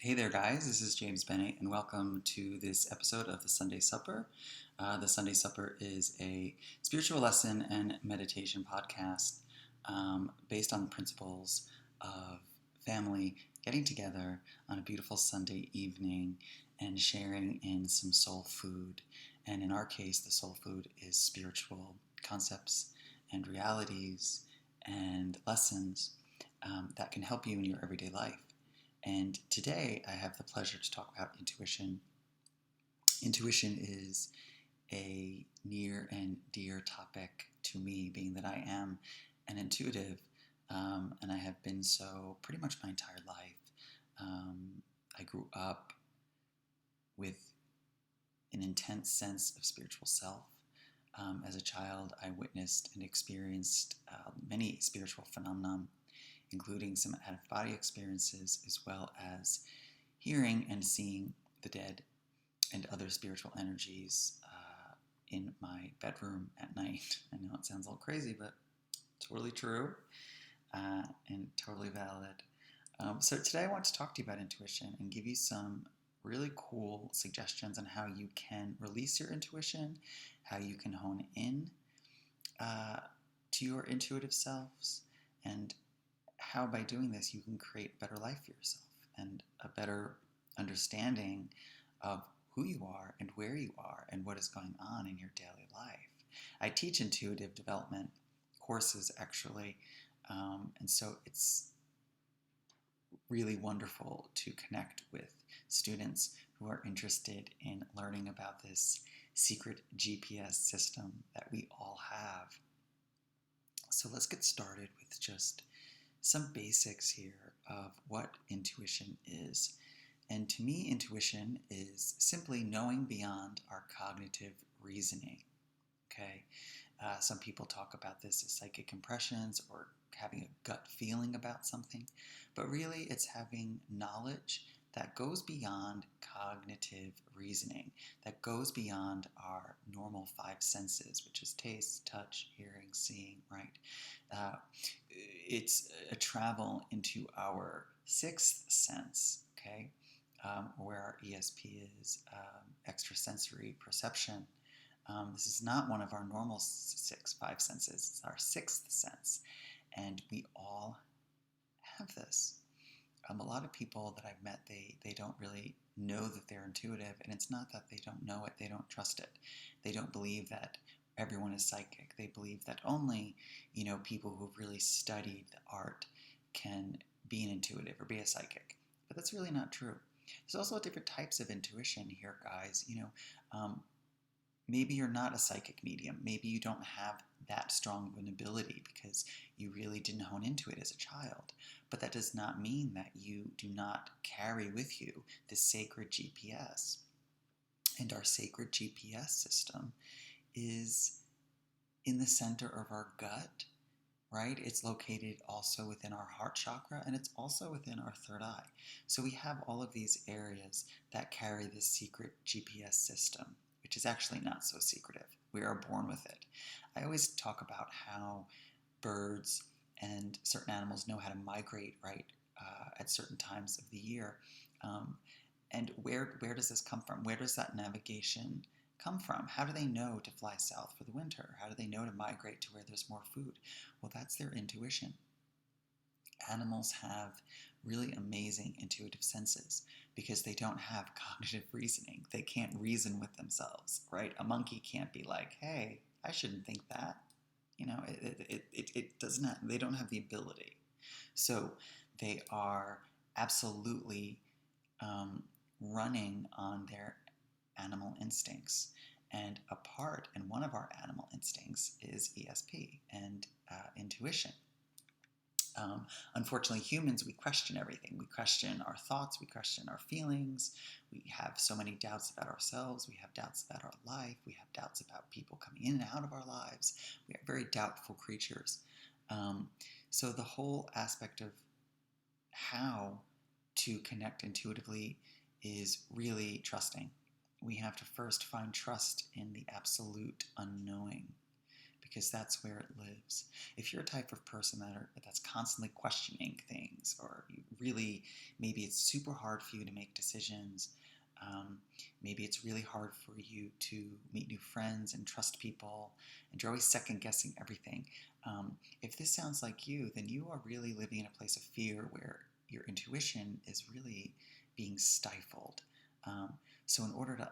Hey there, guys. This is James Bene, and welcome to this episode of the Sunday Supper. The Sunday Supper is a spiritual lesson and meditation podcast based on the principles of family getting together on a beautiful Sunday evening and sharing in some soul food. And in our case, the soul food is spiritual concepts and realities and lessons that can help you in your everyday life. And today I have the pleasure to talk about intuition. Intuition is a near and dear topic to me, being that I am an intuitive, and I have been so pretty much my entire life. I grew up with an intense sense of spiritual self. As a child, I witnessed and experienced many spiritual phenomena, including some out-of-body experiences, as well as hearing and seeing the dead and other spiritual energies in my bedroom at night. I know it sounds a little crazy, but totally true and totally valid. So today I want to talk to you about intuition and give you some really cool suggestions on how you can release your intuition, how you can hone in to your intuitive selves, and how by doing this you can create a better life for yourself and a better understanding of who you are and where you are and what is going on in your daily life. I teach intuitive development courses actually, and so it's really wonderful to connect with students who are interested in learning about this secret GPS system that we all have. So let's get started with just some basics here of what intuition is. And to me, intuition is simply knowing beyond our cognitive reasoning. Okay, some people talk about this as psychic impressions or having a gut feeling about something, but really it's having knowledge that goes beyond cognitive reasoning, that goes beyond our normal five senses, which is taste, touch, hearing, seeing, right? It's a travel into our sixth sense, okay, where our ESP is extrasensory perception. This is not one of our normal five senses, it's our sixth sense, and we all have this. A lot of people that I've met, they don't really know that they're intuitive, and it's not that they don't know it, they don't trust it. They don't believe that everyone is psychic. They believe that only, people who've really studied the art can be an intuitive or be a psychic. But that's really not true. There's also different types of intuition here, guys. Maybe you're not a psychic medium. Maybe you don't have that strong of an ability because you really didn't hone into it as a child. But that does not mean that you do not carry with you the sacred GPS. And our sacred GPS system is in the center of our gut, right? It's located also within our heart chakra, and it's also within our third eye. So we have all of these areas that carry this secret GPS system, which is actually not so secretive. We are born with it. I always talk about how birds and certain animals know how to migrate, right, at certain times of the year. And where does this come from? Where does that navigation come from? How do they know to fly south for the winter? How do they know to migrate to where there's more food? Well, that's their intuition. Animals have really amazing intuitive senses because they don't have cognitive reasoning. They can't reason with themselves, right? A monkey can't be like, hey, I shouldn't think that. It does not, they don't have the ability. So they are absolutely running on their animal instincts. And one of our animal instincts is ESP and intuition. Unfortunately, humans, we question everything. We question our thoughts, we question our feelings, we have so many doubts about ourselves, we have doubts about our life, we have doubts about people coming in and out of our lives. We are very doubtful creatures. So the whole aspect of how to connect intuitively is really trusting. We have to first find trust in the absolute unknowing, because that's where it lives. If you're a type of person that's constantly questioning things, or you really, maybe it's super hard for you to make decisions, maybe it's really hard for you to meet new friends and trust people, and you're always second guessing everything. If this sounds like you, then you are really living in a place of fear where your intuition is really being stifled. So in order to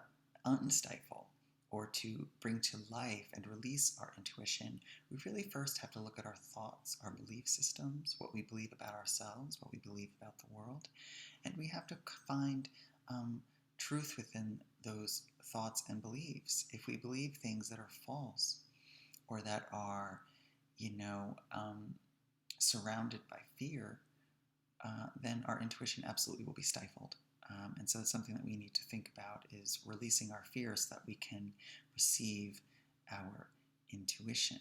unstifle or to bring to life and release our intuition, we really first have to look at our thoughts, our belief systems, what we believe about ourselves, what we believe about the world, and we have to find truth within those thoughts and beliefs. If we believe things that are false or that are, surrounded by fear, then our intuition absolutely will be stifled. And so it's something that we need to think about, is releasing our fears so that we can receive our intuition.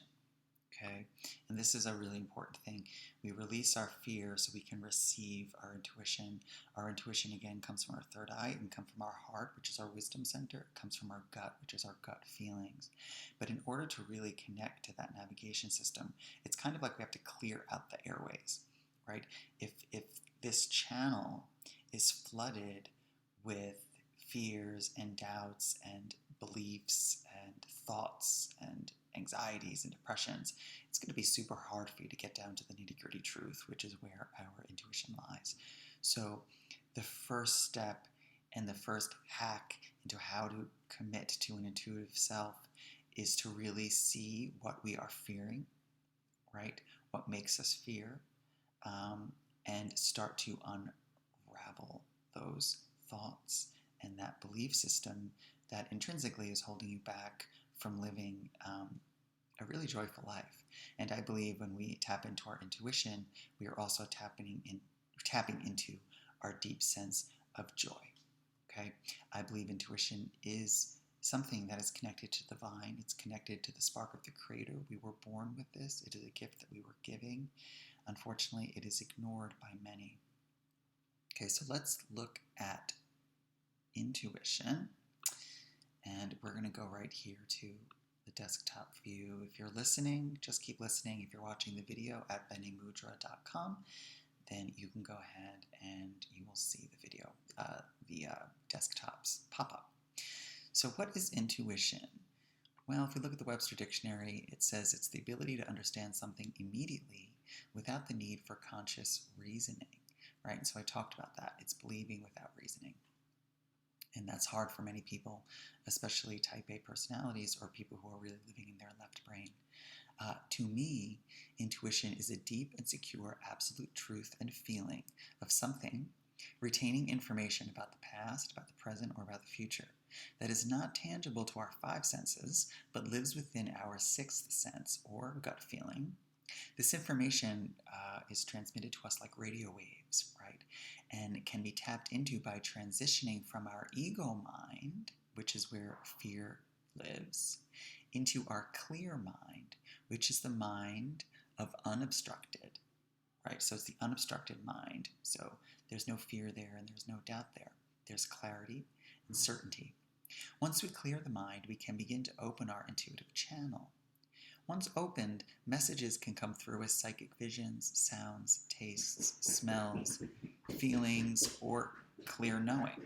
Okay? And this is a really important thing. We release our fear so we can receive our intuition. Our intuition, again, comes from our third eye. It can come from our heart, which is our wisdom center. It comes from our gut, which is our gut feelings. But in order to really connect to that navigation system, it's kind of like we have to clear out the airways, right? If this channel is flooded with fears and doubts and beliefs and thoughts and anxieties and depressions, it's going to be super hard for you to get down to the nitty-gritty truth, which is where our intuition lies. So the first step and the first hack into how to commit to an intuitive self is to really see what we are fearing, right? What makes us fear, and start to unravel those thoughts and that belief system that intrinsically is holding you back from living a really joyful life. And I believe when we tap into our intuition, we are also tapping into our deep sense of joy. Okay? I believe intuition is something that is connected to the divine. It's connected to the spark of the Creator. We were born with this. It is a gift that we were giving. Unfortunately, it is ignored by many. Okay, so let's look at intuition. And we're going to go right here to the desktop view. If you're listening, just keep listening. If you're watching the video at benemudra.com, then you can go ahead and you will see the video, the desktops pop up. So what is intuition? Well, if we look at the Webster Dictionary, it says it's the ability to understand something immediately without the need for conscious reasoning, right? And so I talked about that. It's believing without reasoning. And that's hard for many people, especially type A personalities or people who are really living in their left brain. To me, intuition is a deep and secure absolute truth and feeling of something, retaining information about the past, about the present, or about the future that is not tangible to our five senses, but lives within our sixth sense, or gut feeling. This information is transmitted to us like radio waves, right? And it can be tapped into by transitioning from our ego mind, which is where fear lives, into our clear mind, which is the mind of unobstructed, right? So it's the unobstructed mind. So there's no fear there and there's no doubt there. There's clarity and certainty. Once we clear the mind, we can begin to open our intuitive channel. Once opened, messages can come through as psychic visions, sounds, tastes, smells, feelings, or clear knowing.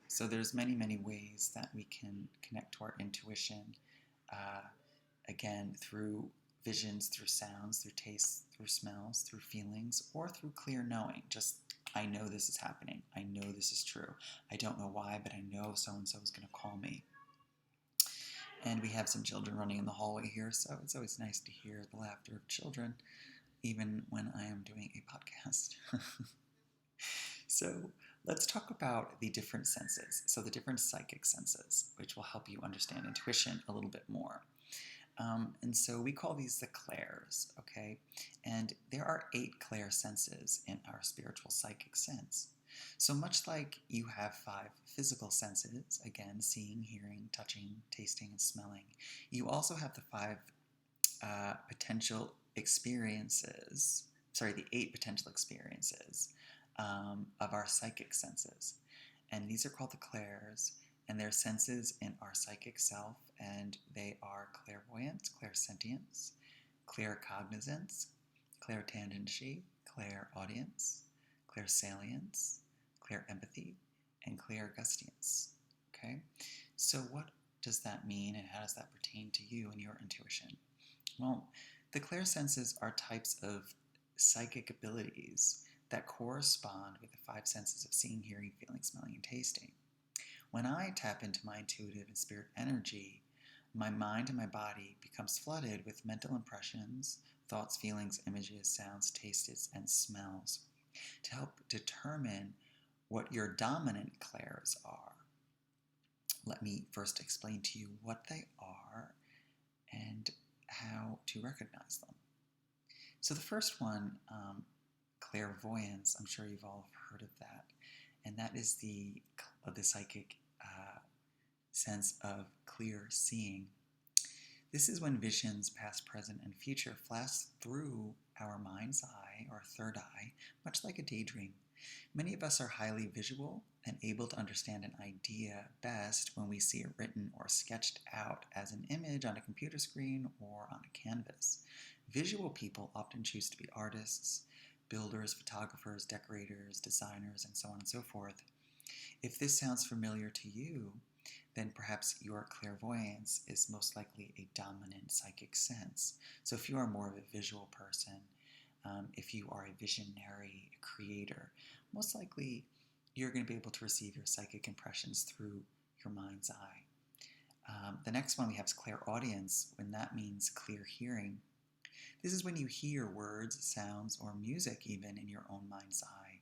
So there's many, many ways that we can connect to our intuition, again, through visions, through sounds, through tastes, through smells, through feelings, or through clear knowing. Just, I know this is happening. I know this is true. I don't know why, but I know so-and-so is going to call me. And we have some children running in the hallway here, so it's always nice to hear the laughter of children, even when I am doing a podcast. So let's talk about the different senses, so the different psychic senses, which will help you understand intuition a little bit more. And so we call these the clairs, okay? And there are 8 clair senses in our spiritual psychic sense. So much like you have 5 physical senses, again, seeing, hearing, touching, tasting, and smelling, you also have the 5 potential experiences, the 8 potential experiences of our psychic senses. And these are called the clairs, and their senses in our psychic self, and they are clairvoyance, clairsentience, claircognizance, clairtangency, clairaudience, clairsalience, clairempathy, and clairgustance. Okay? So what does that mean, and how does that pertain to you and your intuition? Well, the clairsenses are types of psychic abilities that correspond with the five senses of seeing, hearing, feeling, smelling, and tasting. When I tap into my intuitive and spirit energy, my mind and my body becomes flooded with mental impressions, thoughts, feelings, images, sounds, tastes, and smells to help determine what your dominant clairs are. Let me first explain to you what they are and how to recognize them. So the first one, clairvoyance, I'm sure you've all heard of that, and that is the psychic sense of clear seeing. This is when visions, past, present, and future, flash through our mind's eye, or third eye, much like a daydream. Many of us are highly visual and able to understand an idea best when we see it written or sketched out as an image on a computer screen or on a canvas. Visual people often choose to be artists, builders, photographers, decorators, designers, and so on and so forth. If this sounds familiar to you, then perhaps your clairvoyance is most likely a dominant psychic sense. So if you are more of a visual person, if you are a visionary creator, most likely you're going to be able to receive your psychic impressions through your mind's eye. The next one we have is clairaudience, when that means clear hearing. This is when you hear words, sounds, or music even in your own mind's eye.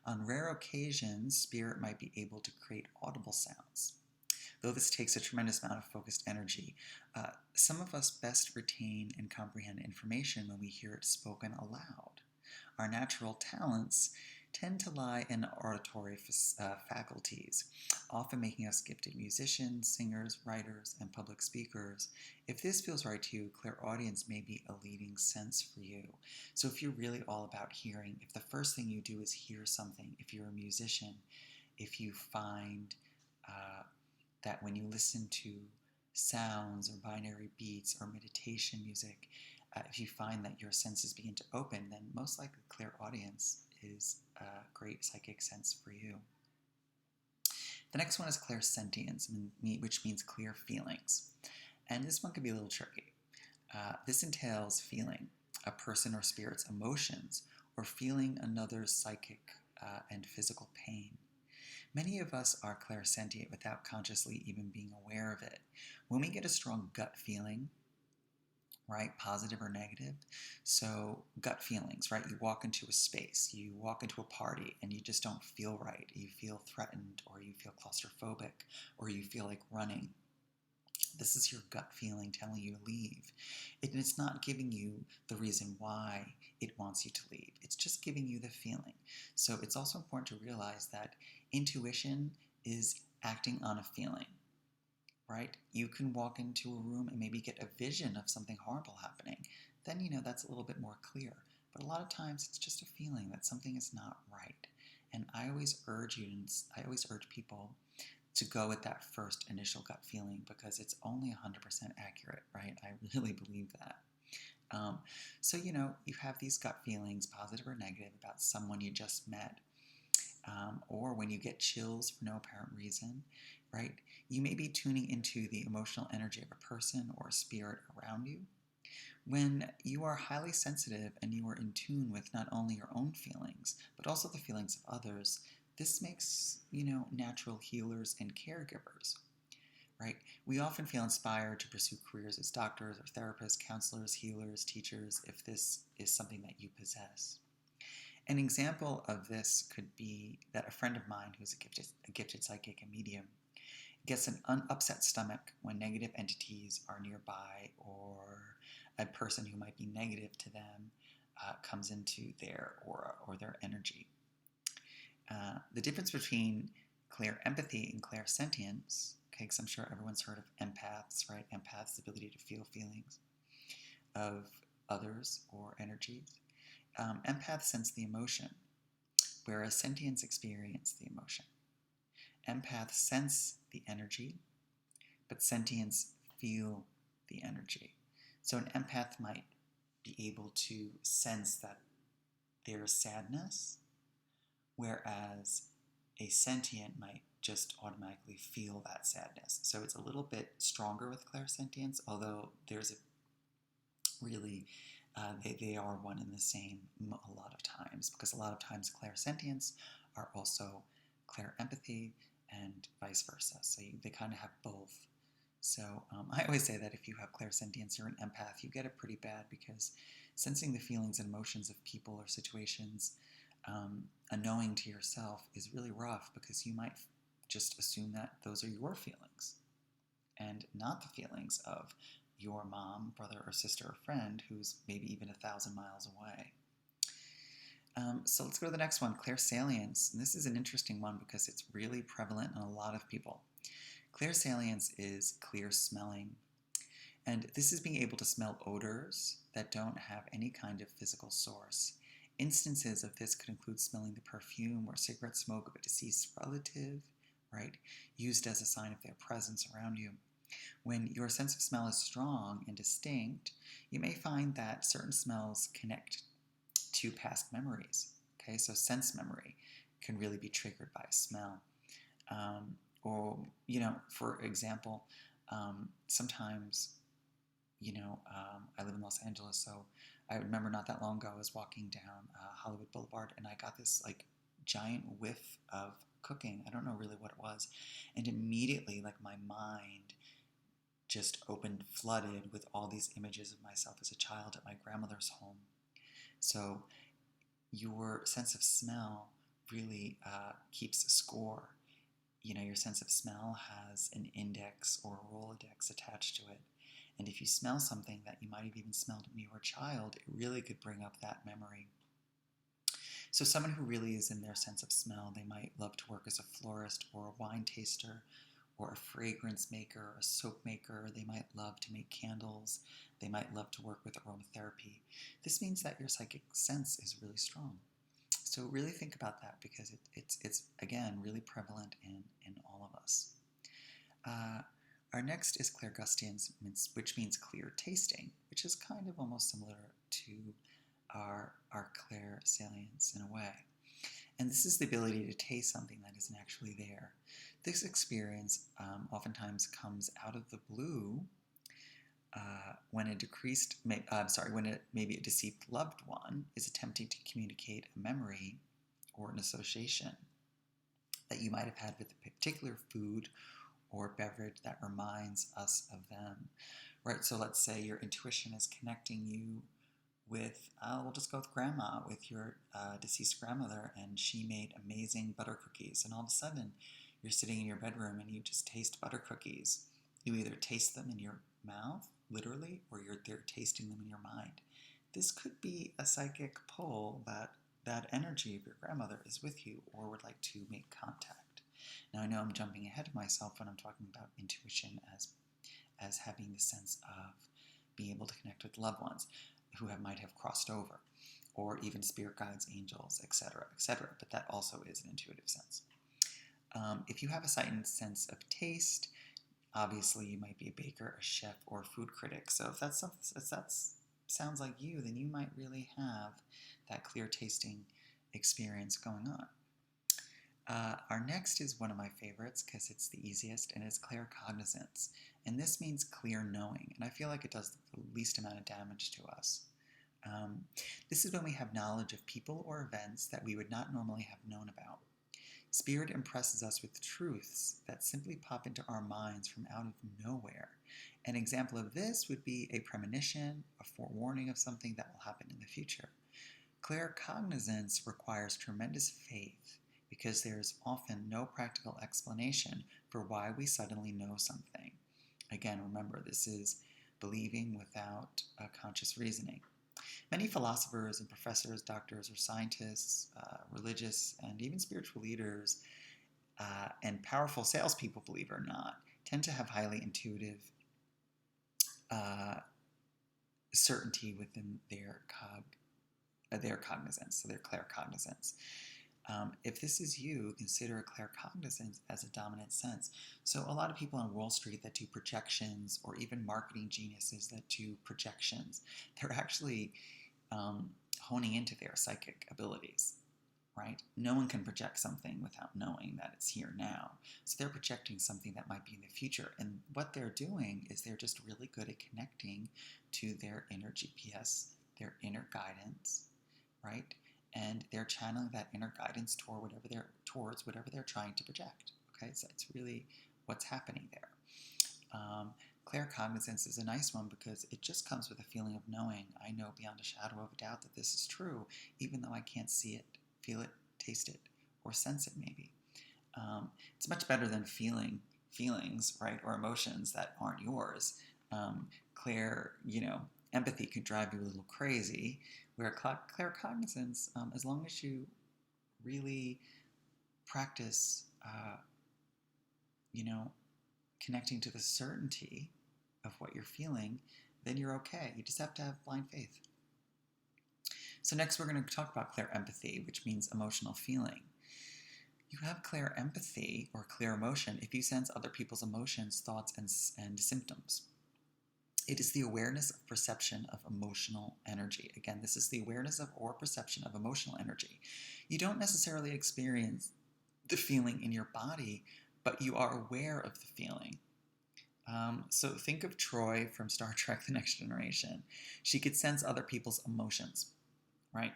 On rare occasions, spirit might be able to create audible sounds. Though this takes a tremendous amount of focused energy, some of us best retain and comprehend information when we hear it spoken aloud. Our natural talents tend to lie in auditory faculties, often making us gifted musicians, singers, writers, and public speakers. If this feels right to you, clairaudience may be a leading sense for you. So if you're really all about hearing, if the first thing you do is hear something, if you're a musician, if you find that when you listen to sounds or binary beats or meditation music, if you find that your senses begin to open, then most likely clairaudience is a great psychic sense for you. The next one is clairsentience, which means clear feelings. And this one can be a little tricky. This entails feeling a person or spirit's emotions or feeling another's psychic and physical pain. Many of us are clairsentient without consciously even being aware of it. When we get a strong gut feeling, right, positive or negative, so gut feelings, right, you walk into a space, you walk into a party, and you just don't feel right. You feel threatened, or you feel claustrophobic, or you feel like running. This is your gut feeling telling you to leave. It's not giving you the reason why it wants you to leave. It's just giving you the feeling. So it's also important to realize that intuition is acting on a feeling, right? You can walk into a room and maybe get a vision of something horrible happening. Then, that's a little bit more clear. But a lot of times it's just a feeling that something is not right. And I always urge people to go with that first initial gut feeling, because it's only 100% accurate, right? I really believe that. So, you have these gut feelings, positive or negative, about someone you just met, or when you get chills for no apparent reason, right? You may be tuning into the emotional energy of a person or a spirit around you. When you are highly sensitive and you are in tune with not only your own feelings, but also the feelings of others, this makes, natural healers and caregivers, right? We often feel inspired to pursue careers as doctors or therapists, counselors, healers, teachers, if this is something that you possess. An example of this could be that a friend of mine who's a gifted psychic and medium gets an upset stomach when negative entities are nearby, or a person who might be negative to them comes into their aura or their energy. The difference between clairempathy and clairsentience, okay, because I'm sure everyone's heard of empaths, right? Empaths, the ability to feel feelings of others or energies. Empaths sense the emotion, whereas sentients experience the emotion. Empaths sense the energy, but sentients feel the energy. So an empath might be able to sense that there's sadness, whereas a sentient might just automatically feel that sadness. So it's a little bit stronger with clairsentience, although there's a really, they are one and the same a lot of times, because a lot of times clairsentience are also clairempathy and vice versa. So they kind of have both. So I always say that if you have clairsentience or an empath, you get it pretty bad, because sensing the feelings and emotions of people or situations unknowing to yourself is really rough, because you might just assume that those are your feelings and not the feelings of your mom, brother, or sister or friend who's maybe even 1,000 miles away. So let's go to the next one, clairsalience. And this is an interesting one because it's really prevalent in a lot of people. Clairsalience is clear smelling. And this is being able to smell odors that don't have any kind of physical source. Instances of this could include smelling the perfume or cigarette smoke of a deceased relative, right, used as a sign of their presence around you. When your sense of smell is strong and distinct, you may find that certain smells connect to past memories. Okay, so sense memory can really be triggered by a smell. Or, for example, sometimes, I live in Los Angeles, so I remember not that long ago I was walking down Hollywood Boulevard, and I got this giant whiff of cooking. I don't know really what it was, and immediately my mind just flooded with all these images of myself as a child at my grandmother's home. So your sense of smell really keeps a score. Your sense of smell has an index or a Rolodex attached to it. And if you smell something that you might have even smelled when you were a child, it really could bring up that memory. So someone who really is in their sense of smell, they might love to work as a florist or a wine taster or a fragrance maker, a soap maker. They might love to make candles. They might love to work with aromatherapy. This means that your psychic sense is really strong. So really think about that, because it's again, really prevalent in all of us. Our next is clairgustance, which means clear tasting, which is kind of almost similar to our clairsalience in a way. And this is the ability to taste something that isn't actually there. This experience oftentimes comes out of the blue when maybe a deceased loved one is attempting to communicate a memory or an association that you might have had with a particular food or beverage that reminds us of them, right? So let's say your intuition is connecting you with, we'll just go with grandma, with your deceased grandmother, and she made amazing butter cookies, and all of a sudden you're sitting in your bedroom and you just taste butter cookies. You either taste them in your mouth, literally, or you're there tasting them in your mind. This could be a psychic pull that energy of your grandmother is with you or would like to make contact. Now, I know I'm jumping ahead of myself when I'm talking about intuition as having the sense of being able to connect with loved ones who might have crossed over, or even spirit guides, angels, etc., etc. But that also is an intuitive sense. If you have a heightened sense of taste, obviously you might be a baker, a chef, or a food critic. So if that sounds like you, then you might really have that clear tasting experience going on. Our next is one of my favorites because it's the easiest, and it's claircognizance. And this means clear knowing, and I feel like it does the least amount of damage to us. This is when we have knowledge of people or events that we would not normally have known about. Spirit impresses us with truths that simply pop into our minds from out of nowhere. An example of this would be a premonition, a forewarning of something that will happen in the future. Claircognizance requires tremendous faith, because there is often no practical explanation for why we suddenly know something. Again, remember, this is believing without conscious reasoning. Many philosophers and professors, doctors or scientists, religious and even spiritual leaders, and powerful salespeople, believe it or not, tend to have highly intuitive certainty within their cognizance, so their claircognizance. If this is you, consider claircognizance as a dominant sense. So a lot of people on Wall Street that do projections, or even marketing geniuses that do projections, they're actually honing into their psychic abilities, right? No one can project something without knowing that it's here now. So they're projecting something that might be in the future. And what they're doing is they're just really good at connecting to their inner GPS, their inner guidance, right? And they're channeling that inner guidance towards whatever they're trying to project. Okay, so it's really what's happening there. Claircognizance is a nice one because it just comes with a feeling of knowing. I know beyond a shadow of a doubt that this is true, even though I can't see it, feel it, taste it, or sense it maybe. It's much better than feelings, right, or emotions that aren't yours. Empathy could drive you a little crazy, where claircognizance, as long as you really practice, connecting to the certainty of what you're feeling, then you're okay. You just have to have blind faith. So next we're going to talk about clear empathy, which means emotional feeling. You have clear empathy or clear emotion if you sense other people's emotions, thoughts, and symptoms. It is the awareness of perception of emotional energy. Again, this is the awareness of or perception of emotional energy. You don't necessarily experience the feeling in your body, but you are aware of the feeling. So think of Troy from Star Trek The Next Generation. She could sense other people's emotions, right?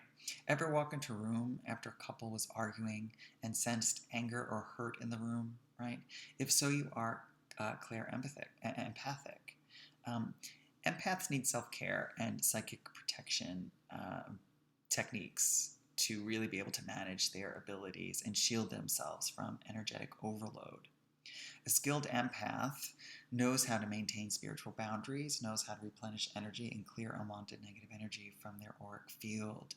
Ever walk into a room after a couple was arguing and sensed anger or hurt in the room, right? If so, you are empathic. Empaths need self-care and psychic protection techniques to really be able to manage their abilities and shield themselves from energetic overload. A skilled empath knows how to maintain spiritual boundaries, knows how to replenish energy and clear unwanted negative energy from their auric field.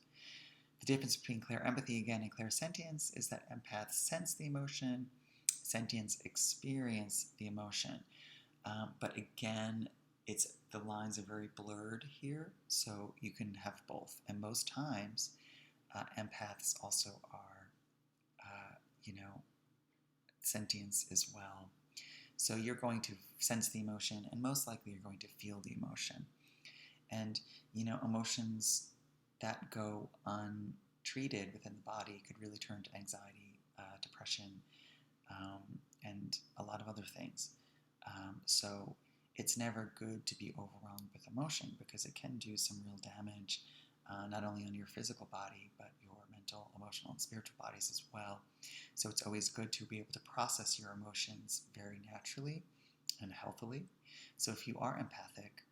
The difference between clear empathy, again, and clear sentience is that empaths sense the emotion, sentients experience the emotion. But again, the lines are very blurred here, so you can have both. And most times, empaths also are, sentience as well. So you're going to sense the emotion, and most likely you're going to feel the emotion. And, emotions that go untreated within the body could really turn to anxiety, depression, and a lot of other things. So it's never good to be overwhelmed with emotion because it can do some real damage, not only on your physical body, but your mental, emotional, and spiritual bodies as well. So it's always good to be able to process your emotions very naturally and healthily. So if you are empathic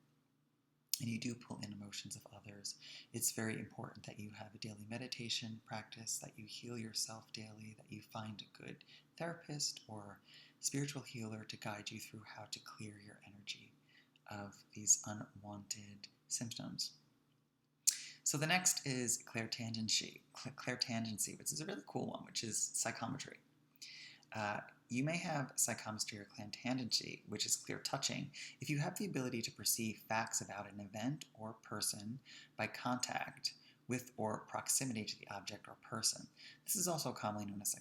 and you do pull in emotions of others, it's very important that you have a daily meditation practice, that you heal yourself daily, that you find a good therapist or spiritual healer to guide you through how to clear your energy of these unwanted symptoms. So the next is clairtangency, which is a really cool one, which is psychometry. You may have psychometry or clairtangency, which is clear touching, if you have the ability to perceive facts about an event or person by contact with or proximity to the object or person. This is also commonly known as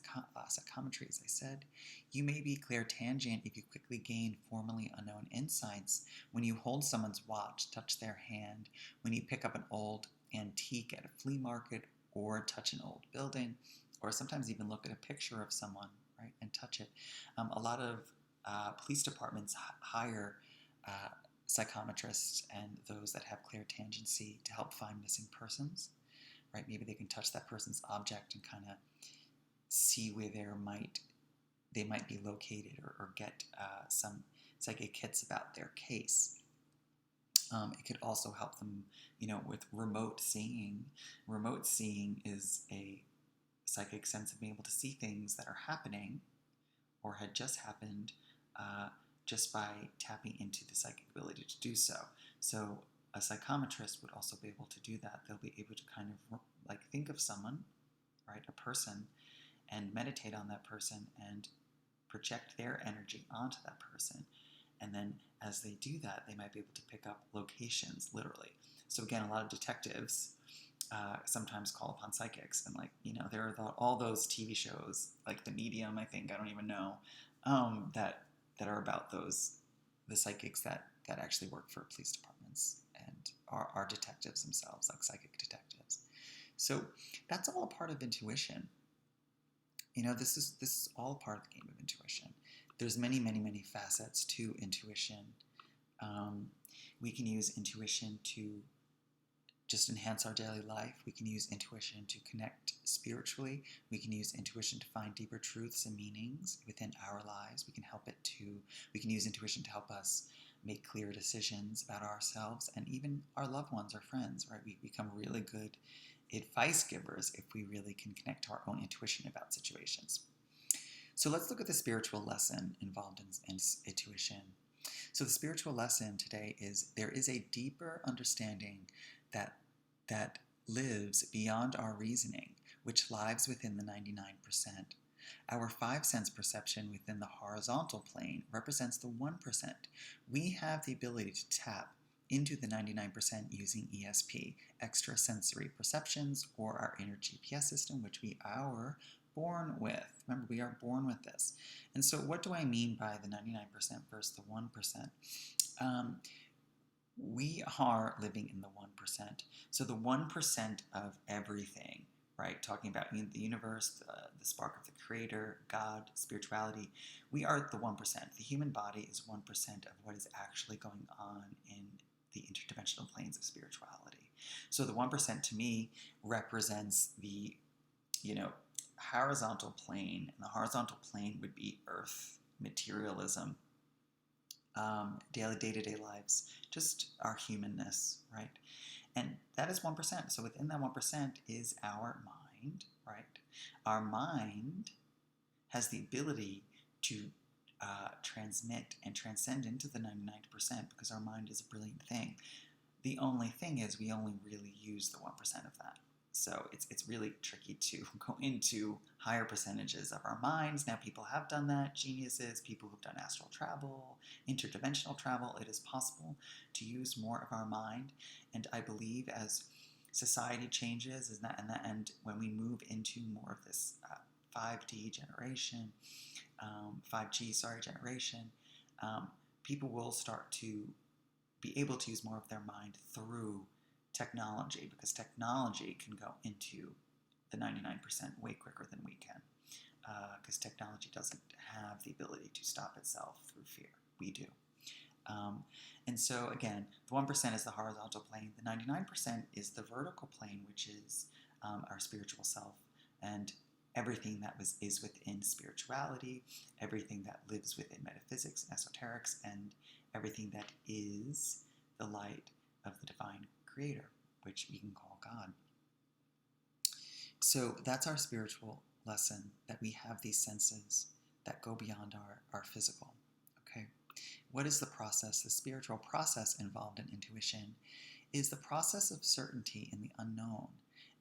psychometry, as I said. You may be clairtangent if you quickly gain formerly unknown insights when you hold someone's watch, touch their hand, when you pick up an old antique at a flea market, or touch an old building, or sometimes even look at a picture of someone, right, and touch it. A lot of police departments hire psychometrists and those that have clairtangency to help find missing persons, right? Maybe they can touch that person's object and kind of see where they might be located, or get some psychic hits about their case. It could also help them, with remote seeing. Remote seeing is a psychic sense of being able to see things that are happening or had just happened just by tapping into the psychic ability to do so. So a psychometrist would also be able to do that. They'll be able to kind of think of someone, right, a person, and meditate on that person and project their energy onto that person. And then as they do that, they might be able to pick up locations, literally. So again, a lot of detectives sometimes call upon psychics, and there are all those TV shows like The Medium, I don't even know, that are about the psychics that actually work for police departments and are detectives themselves, like psychic detectives. So that's all a part of intuition. This is all a part of the game of intuition. There's many, many, many facets to intuition. We can use intuition to just enhance our daily life. We can use intuition to connect spiritually. We can use intuition to find deeper truths and meanings within our lives. We can use intuition to help us make clear decisions about ourselves and even our loved ones or friends, right? We become really good advice givers if we really can connect to our own intuition about situations. So let's look at the spiritual lesson involved in intuition. So the spiritual lesson today is there is a deeper understanding that lives beyond our reasoning, which lies within the 99%. Our five sense perception within the horizontal plane represents the 1%. We have the ability to tap into the 99% using ESP, extrasensory perceptions, or our inner GPS system, which we are born with. Remember, we are born with this. And so what do I mean by the 99% versus the 1%? We are living in the 1%. So the 1% of everything, right? Talking about the universe, the spark of the creator, God, spirituality. We are the 1%. The human body is 1% of what is actually going on in the interdimensional planes of spirituality. So the 1% to me represents the, horizontal plane, and the horizontal plane would be earth, materialism, daily day-to-day lives, just our humanness, right? And that is 1%. So within that 1% is our mind, right? Our mind has the ability to transmit and transcend into the 99% because our mind is a brilliant thing. The only thing is we only really use the 1% of that. So it's really tricky to go into higher percentages of our minds. Now people have done that, geniuses, people who've done astral travel, interdimensional travel. It is possible to use more of our mind. And I believe as society changes and when we move into more of this 5D generation, 5G generation, people will start to be able to use more of their mind through technology, because technology can go into the 99% way quicker than we can, because technology doesn't have the ability to stop itself through fear. We do. And so again, the 1% is the horizontal plane, the 99% is the vertical plane, which is our spiritual self, and everything that is within spirituality, everything that lives within metaphysics and esoterics, and everything that is the light of the divine creator, which we can call God. So that's our spiritual lesson, that we have these senses that go beyond our physical. Okay, what is the process? The spiritual process involved in intuition is the process of certainty in the unknown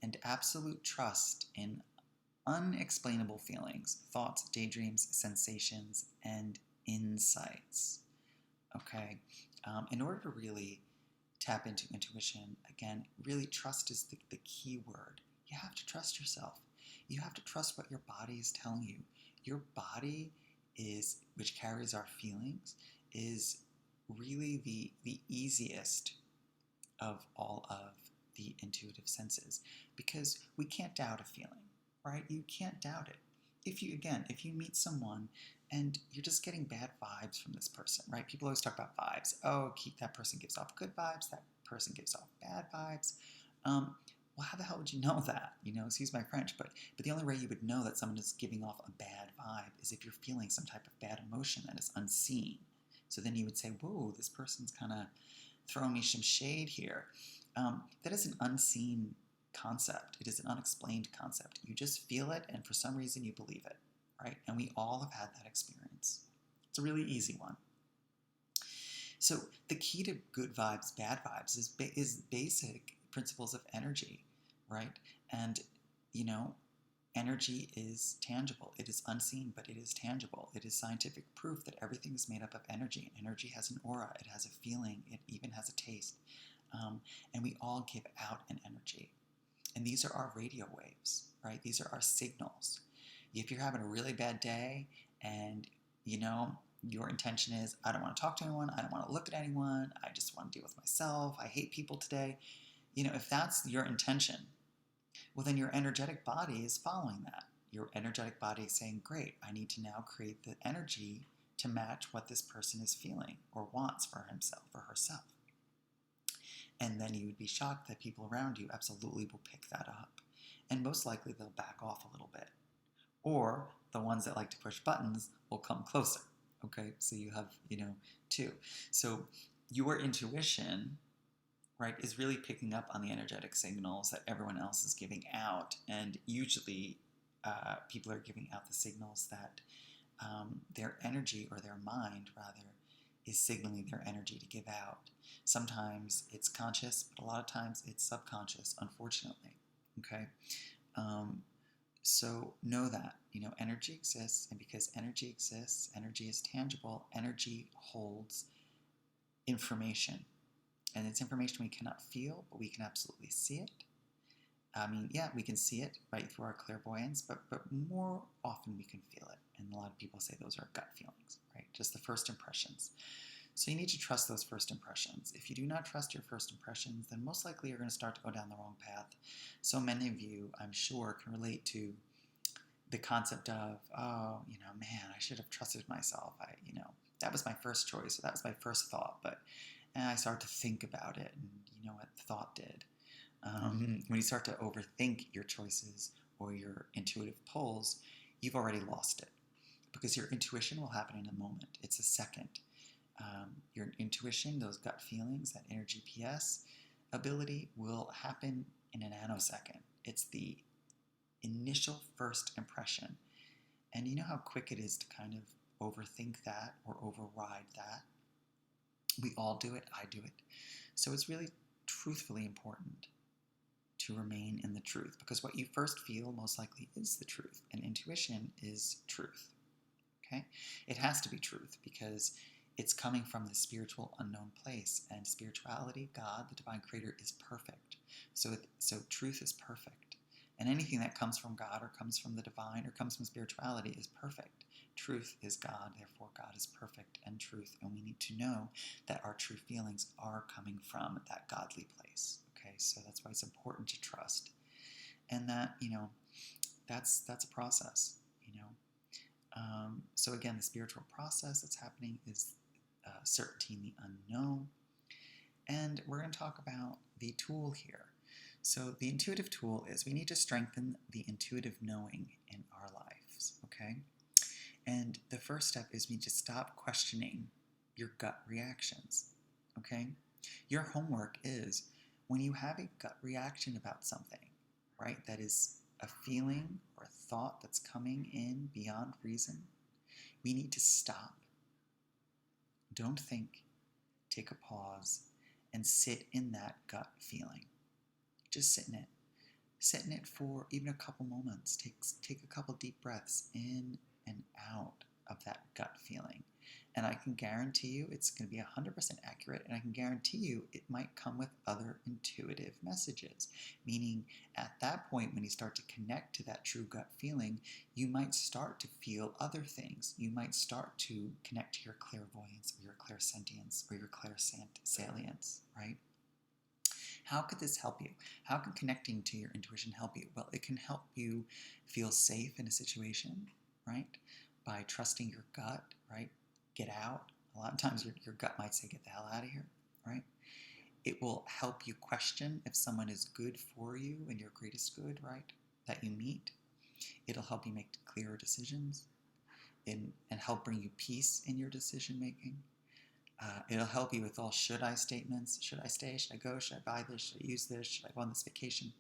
and absolute trust in unexplainable feelings, thoughts, daydreams, sensations, and insights. Okay, in order to really tap into intuition, again, really trust is the key word. You have to trust yourself. You have to trust what your body is telling you. Your body is, which carries our feelings, is really the easiest of all of the intuitive senses, because we can't doubt a feeling, right? You can't doubt it. If you meet someone and you're just getting bad vibes from this person, right? People always talk about vibes. Oh, that person gives off good vibes, that person gives off bad vibes. Well, how the hell would you know that? Excuse my French, but the only way you would know that someone is giving off a bad vibe is if you're feeling some type of bad emotion that is unseen. So then you would say, whoa, this person's kind of throwing me some shade here. That is an unseen concept. It is an unexplained concept. You just feel it, and for some reason you believe it, right? And we all have had that experience. It's a really easy one. So the key to good vibes, bad vibes is basic principles of energy, right? And, energy is tangible. It is unseen, but it is tangible. It is scientific proof that everything is made up of energy. Energy has an aura. It has a feeling. It even has a taste. And we all give out an energy. And these are our radio waves, right? These are our signals. If you're having a really bad day and, your intention is, I don't want to talk to anyone, I don't want to look at anyone, I just want to deal with myself, I hate people today. If that's your intention, well, then your energetic body is following that. Your energetic body is saying, great, I need to now create the energy to match what this person is feeling or wants for himself or herself. And then you would be shocked that people around you absolutely will pick that up. And most likely they'll back off a little bit. Or the ones that like to push buttons will come closer. Okay, so you have, two. So your intuition, right, is really picking up on the energetic signals that everyone else is giving out. And usually people are giving out the signals that their energy, or their mind rather, is signaling their energy to give out. Sometimes it's conscious, but a lot of times it's subconscious, unfortunately. Okay? So know that, energy exists, and because energy exists, energy is tangible, energy holds information. And it's information we cannot feel, but we can absolutely see it. We can see it right through our clairvoyance, but more often we can feel it. And a lot of people say those are gut feelings, right? Just the first impressions. So you need to trust those first impressions. If you do not trust your first impressions, then most likely you're going to start to go down the wrong path. So many of you, I'm sure, can relate to the concept of, man, I should have trusted myself. That was my first choice, or that was my first thought, but I started to think about it, and you know what the thought did. When you start to overthink your choices or your intuitive pulls, you've already lost it, because your intuition will happen in a moment. It's a second. Your intuition, those gut feelings, that inner GPS ability will happen in a nanosecond. It's the initial first impression. And you know how quick it is to kind of overthink that or override that? We all do it. I do it. So it's really truthfully important to remain in the truth, because what you first feel most likely is the truth, and intuition is truth. Okay? It has to be truth because it's coming from the spiritual unknown place, and spirituality, God, the divine creator, is perfect. So truth is perfect. And anything that comes from God or comes from the divine or comes from spirituality is perfect. Truth is God, therefore God is perfect and truth. And we need to know that our true feelings are coming from that godly place. Okay, so that's why it's important to trust. And that, that's a process, So again, the spiritual process that's happening is certainty in the unknown. And we're going to talk about the tool here. So the intuitive tool is we need to strengthen the intuitive knowing in our lives, okay? And the first step is we need to stop questioning your gut reactions, okay? Your homework is when you have a gut reaction about something, right, that is a feeling or a thought that's coming in beyond reason, we need to stop. Don't think. Take a pause and sit in that gut feeling. Just sit in it. Sit in it for even a couple moments. Take a couple deep breaths in and out of that gut feeling. And I can guarantee you it's going to be 100% accurate, and I can guarantee you it might come with other intuitive messages. Meaning, at that point, when you start to connect to that true gut feeling, you might start to feel other things. You might start to connect to your clairvoyance or your clairsentience or your clairsalience, right? How could this help you? How can connecting to your intuition help you? Well, it can help you feel safe in a situation, right? By trusting your gut, right? Get out. A lot of times your gut might say, get the hell out of here, right? It will help you question if someone is good for you and your greatest good, right, that you meet. It'll help you make clearer decisions and help bring you peace in your decision making. It'll help you with all should I statements. Should I stay? Should I go? Should I buy this? Should I use this? Should I go on this vacation?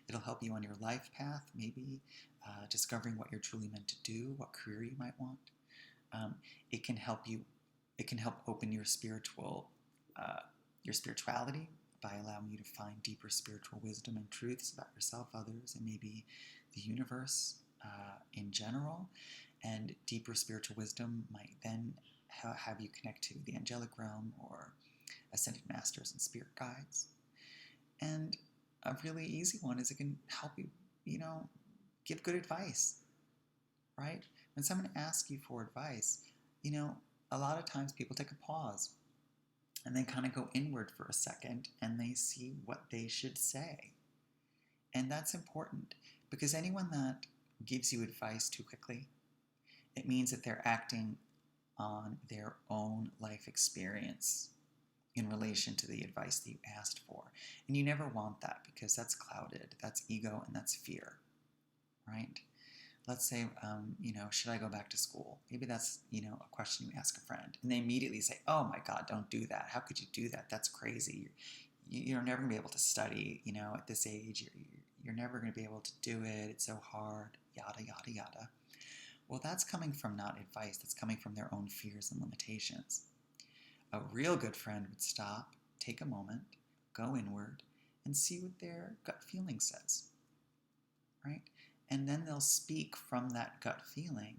It'll help you on your life path, maybe discovering what you're truly meant to do, what career you might want. It can help you. It can help open your spirituality by allowing you to find deeper spiritual wisdom and truths about yourself, others, and maybe the universe in general. And deeper spiritual wisdom might then have you connect to the angelic realm or ascended masters and spirit guides. And a really easy one is it can help you, give good advice, right? When someone asks you for advice, a lot of times people take a pause and they kind of go inward for a second and they see what they should say. And that's important because anyone that gives you advice too quickly, it means that they're acting on their own life experience in relation to the advice that you asked for. And you never want that because that's clouded, that's ego, and that's fear, right? Let's say, should I go back to school? Maybe that's, a question you ask a friend. And they immediately say, oh my God, don't do that. How could you do that? That's crazy. You're never going to be able to study, at this age. You're never going to be able to do it. It's so hard, yada, yada, yada. Well, that's coming from not advice. That's coming from their own fears and limitations. A real good friend would stop, take a moment, go inward, and see what their gut feeling says, right? And then they'll speak from that gut feeling,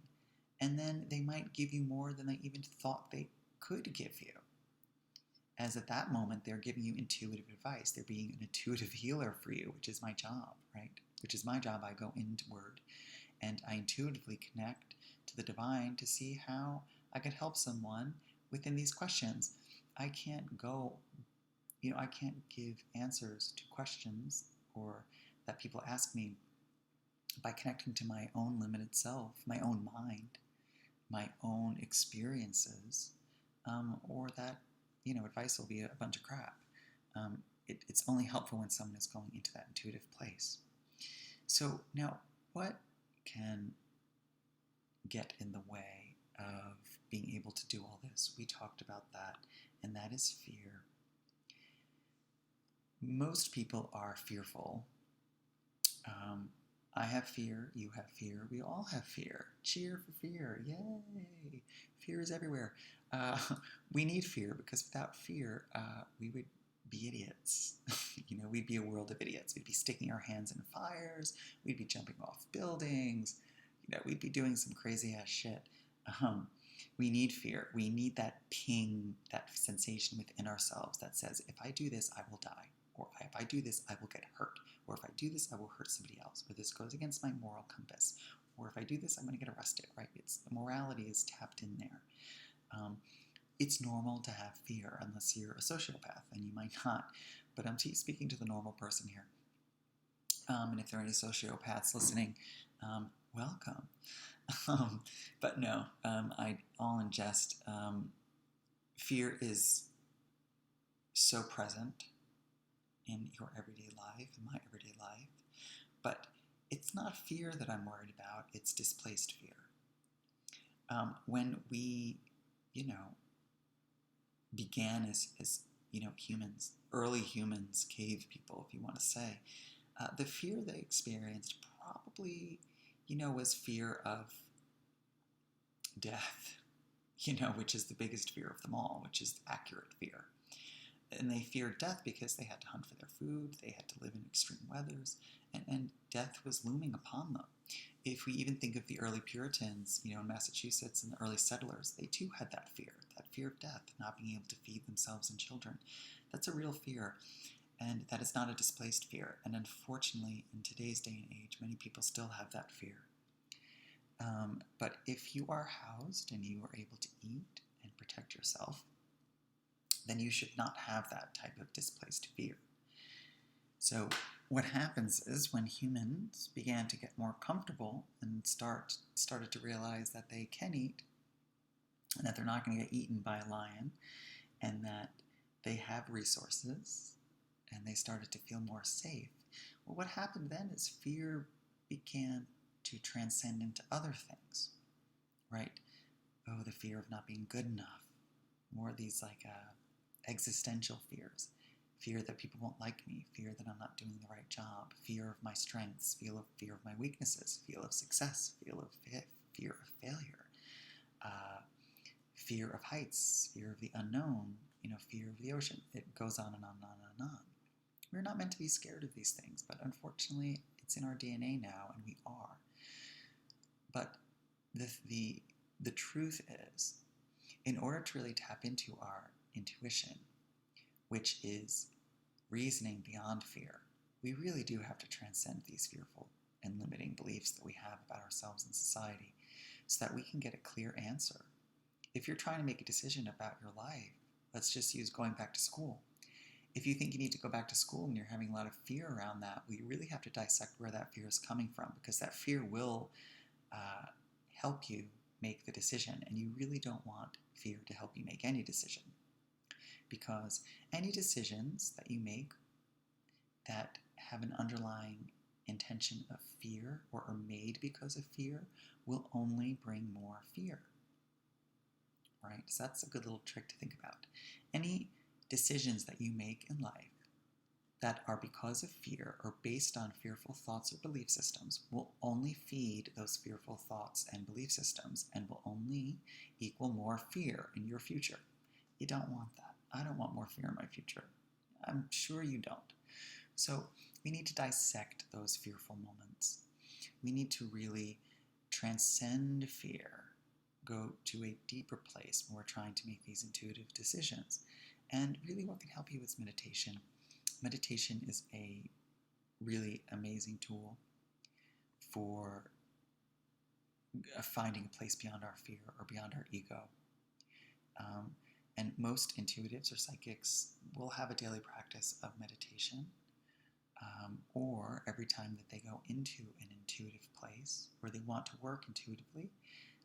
and then they might give you more than they even thought they could give you. As at that moment, they're giving you intuitive advice. They're being an intuitive healer for you, which is my job, right? Which is my job. I go inward, and I intuitively connect to the divine to see how I can help someone within these questions. I can't go, I can't give answers to questions or that people ask me by connecting to my own limited self, my own mind, my own experiences, or that, advice will be a bunch of crap. It's only helpful when someone is going into that intuitive place. So now, what can get in the way of being able to do all this? We talked about that, and that is fear. Most people are fearful. I have fear, you have fear, we all have fear. Cheer for fear, yay! Fear is everywhere. We need fear because without fear, we would be idiots. We'd be a world of idiots. We'd be sticking our hands in fires, we'd be jumping off buildings, we'd be doing some crazy ass shit. We need fear. We need that ping, that sensation within ourselves that says, if I do this, I will die. Or if I do this, I will get hurt. Or if I do this, I will hurt somebody else. Or this goes against my moral compass. Or if I do this, I'm going to get arrested, right? Morality is tapped in there. It's normal to have fear unless you're a sociopath, and you might not. But I'm speaking to the normal person here. And if there are any sociopaths listening, welcome. But no, all in jest. Fear is so present in your everyday life, in my everyday life, but it's not fear that I'm worried about, it's displaced fear. When we, began as humans, early humans, cave people, if you want to say, the fear they experienced probably, was fear of death, which is the biggest fear of them all, which is accurate fear. And they feared death because they had to hunt for their food, they had to live in extreme weathers, and death was looming upon them. If we even think of the early Puritans, in Massachusetts and the early settlers, they too had that fear of death, not being able to feed themselves and children. That's a real fear, and that is not a displaced fear. And unfortunately, in today's day and age, many people still have that fear. But if you are housed and you are able to eat and protect yourself, then you should not have that type of displaced fear. So what happens is when humans began to get more comfortable and started to realize that they can eat and that they're not going to get eaten by a lion and that they have resources and they started to feel more safe, well, what happened then is fear began to transcend into other things, right? Oh, the fear of not being good enough. More of these existential fears. Fear that people won't like me, fear that I'm not doing the right job, fear of my strengths, fear of my weaknesses, fear of success, fear of failure, fear of heights, fear of the unknown, fear of the ocean. It goes on and on and on and on. We're not meant to be scared of these things, but unfortunately it's in our DNA now, and we are. But the truth is, in order to really tap into our intuition, which is reasoning beyond fear, we really do have to transcend these fearful and limiting beliefs that we have about ourselves and society so that we can get a clear answer. If you're trying to make a decision about your life, let's just use going back to school. If you think you need to go back to school and you're having a lot of fear around that, we really have to dissect where that fear is coming from, because that fear will help you make the decision, and you really don't want fear to help you make any decision, because any decisions that you make that have an underlying intention of fear or are made because of fear will only bring more fear. Right? So that's a good little trick to think about. Any decisions that you make in life that are because of fear or based on fearful thoughts or belief systems will only feed those fearful thoughts and belief systems and will only equal more fear in your future. You don't want that. I don't want more fear in my future. I'm sure you don't. So we need to dissect those fearful moments. We need to really transcend fear, go to a deeper place when we're trying to make these intuitive decisions. And really what can help you is meditation. Meditation is a really amazing tool for finding a place beyond our fear or beyond our ego. And most intuitives or psychics will have a daily practice of meditation, or every time that they go into an intuitive place where they want to work intuitively,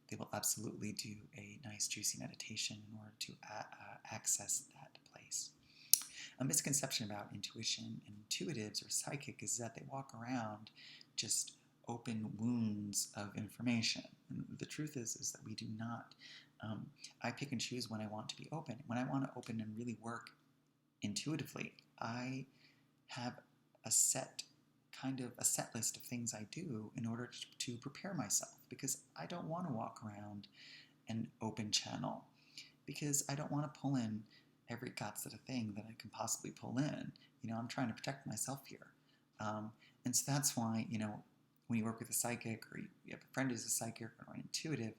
they will absolutely do a nice juicy meditation in order to access that place. A misconception about intuition and intuitives or psychic is that they walk around just open wounds of information. And the truth is that we do not. I pick and choose when I want to be open. When I want to open and really work intuitively, I have a set list of things I do in order to prepare myself, because I don't want to walk around an open channel, because I don't want to pull in every gotsada thing that I can possibly pull in. I'm trying to protect myself here. And so that's why, when you work with a psychic or you have a friend who's a psychic or an intuitive,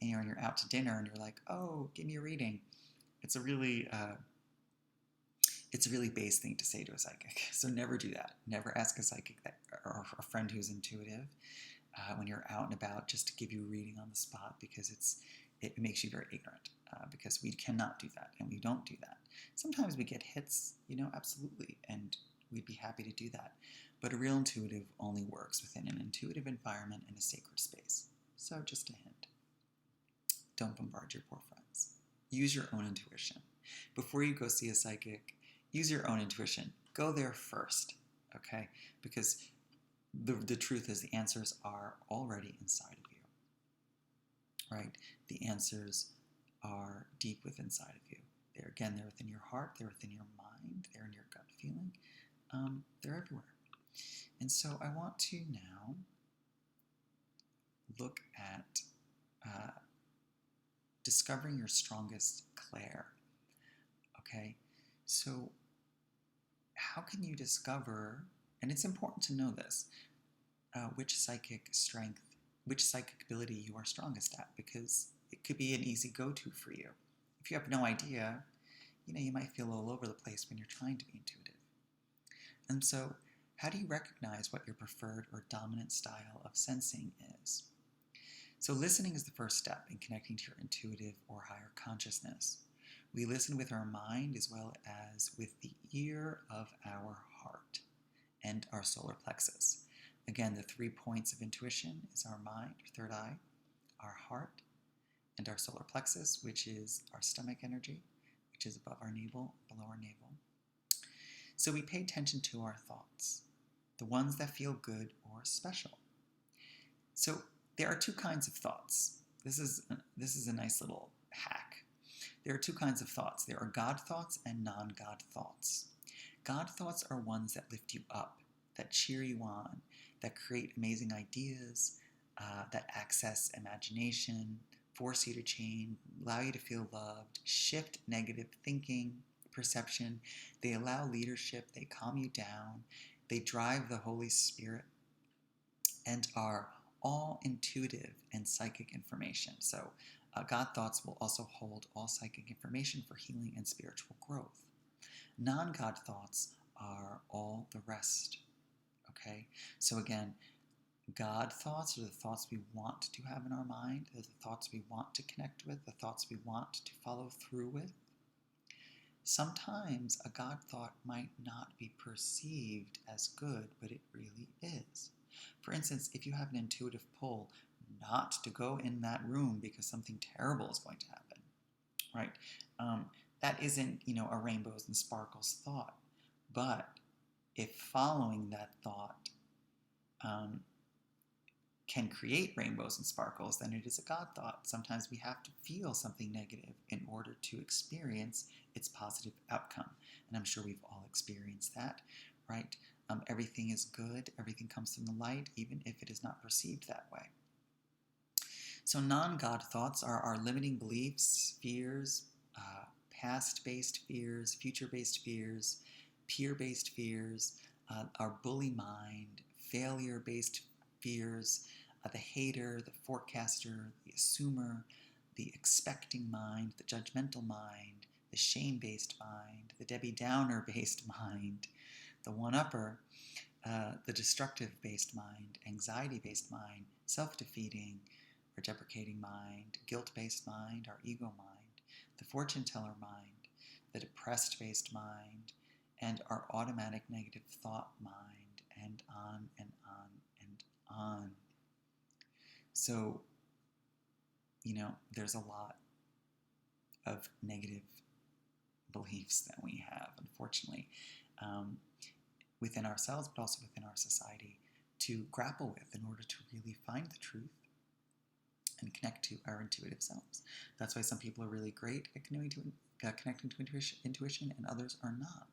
and you're out to dinner and you're like, oh, give me a reading. It's a really base thing to say to a psychic. So never do that. Never ask a psychic or a friend who's intuitive when you're out and about just to give you a reading on the spot, because it makes you very ignorant, because we cannot do that, and we don't do that. Sometimes we get hits, absolutely, and we'd be happy to do that. But a real intuitive only works within an intuitive environment and a sacred space. So just a hint. Don't bombard your poor friends. Use your own intuition. Before you go see a psychic, use your own intuition. Go there first, okay? Because the truth is the answers are already inside of you, right? The answers are deep within inside of you. They're within your heart, they're within your mind, they're in your gut feeling. They're everywhere. And so I want to now look at discovering your strongest clair, okay? So how can you discover, and it's important to know this, which psychic ability you are strongest at, because it could be an easy go-to for you. If you have no idea, you might feel all over the place when you're trying to be intuitive. And so how do you recognize what your preferred or dominant style of sensing is? So listening is the first step in connecting to your intuitive or higher consciousness. We listen with our mind as well as with the ear of our heart and our solar plexus. Again, the 3 points of intuition is our mind, our third eye, our heart, and our solar plexus, which is our stomach energy, which is above our navel, below our navel. So we pay attention to our thoughts, the ones that feel good or special. So there are 2 kinds of thoughts. This is a nice little hack. There are 2 kinds of thoughts. There are God thoughts and non-God thoughts. God thoughts are ones that lift you up, that cheer you on, that create amazing ideas, that access imagination, force you to change, allow you to feel loved, shift negative thinking, perception. They allow leadership, they calm you down, they drive the Holy Spirit, and are all intuitive and psychic information. So God thoughts will also hold all psychic information for healing and spiritual growth. Non-God thoughts are all the rest Okay? So again, God thoughts are the thoughts we want to have in our mind. They're the thoughts we want to connect with, the thoughts we want to follow through with. Sometimes a God thought might not be perceived as good, but it really is. For instance, if you have an intuitive pull not to go in that room because something terrible is going to happen, right? That isn't, a rainbows and sparkles thought. But if following that thought can create rainbows and sparkles, then it is a God thought. Sometimes we have to feel something negative in order to experience its positive outcome. And I'm sure we've all experienced that, right? Everything is good. Everything comes from the light, even if it is not perceived that way. So non-God thoughts are our limiting beliefs, fears, past-based fears, future-based fears, peer-based fears, our bully mind, failure-based fears, the hater, the forecaster, the assumer, the expecting mind, the judgmental mind, the shame-based mind, the Debbie Downer-based mind, the one-upper, the destructive-based mind, anxiety-based mind, self-defeating or deprecating mind, guilt-based mind, our ego mind, the fortune-teller mind, the depressed-based mind, and our automatic negative thought mind, and on and on and on. So, there's a lot of negative beliefs that we have, unfortunately, within ourselves, but also within our society, to grapple with in order to really find the truth and connect to our intuitive selves. That's why some people are really great at connecting to intuition, and others are not.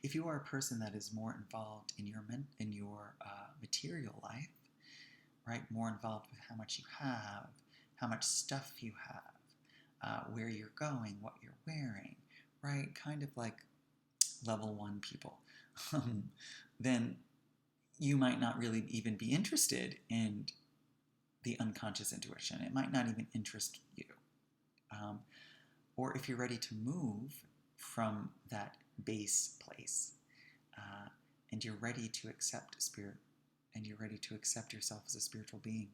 If you are a person that is more involved in your material life, right, more involved with how much you have, how much stuff you have, where you're going, what you're wearing, right, kind of like level 1 people, then you might not really even be interested in the unconscious intuition. It might not even interest you. Or if you're ready to move from that base place, and you're ready to accept spirit, and you're ready to accept yourself as a spiritual being,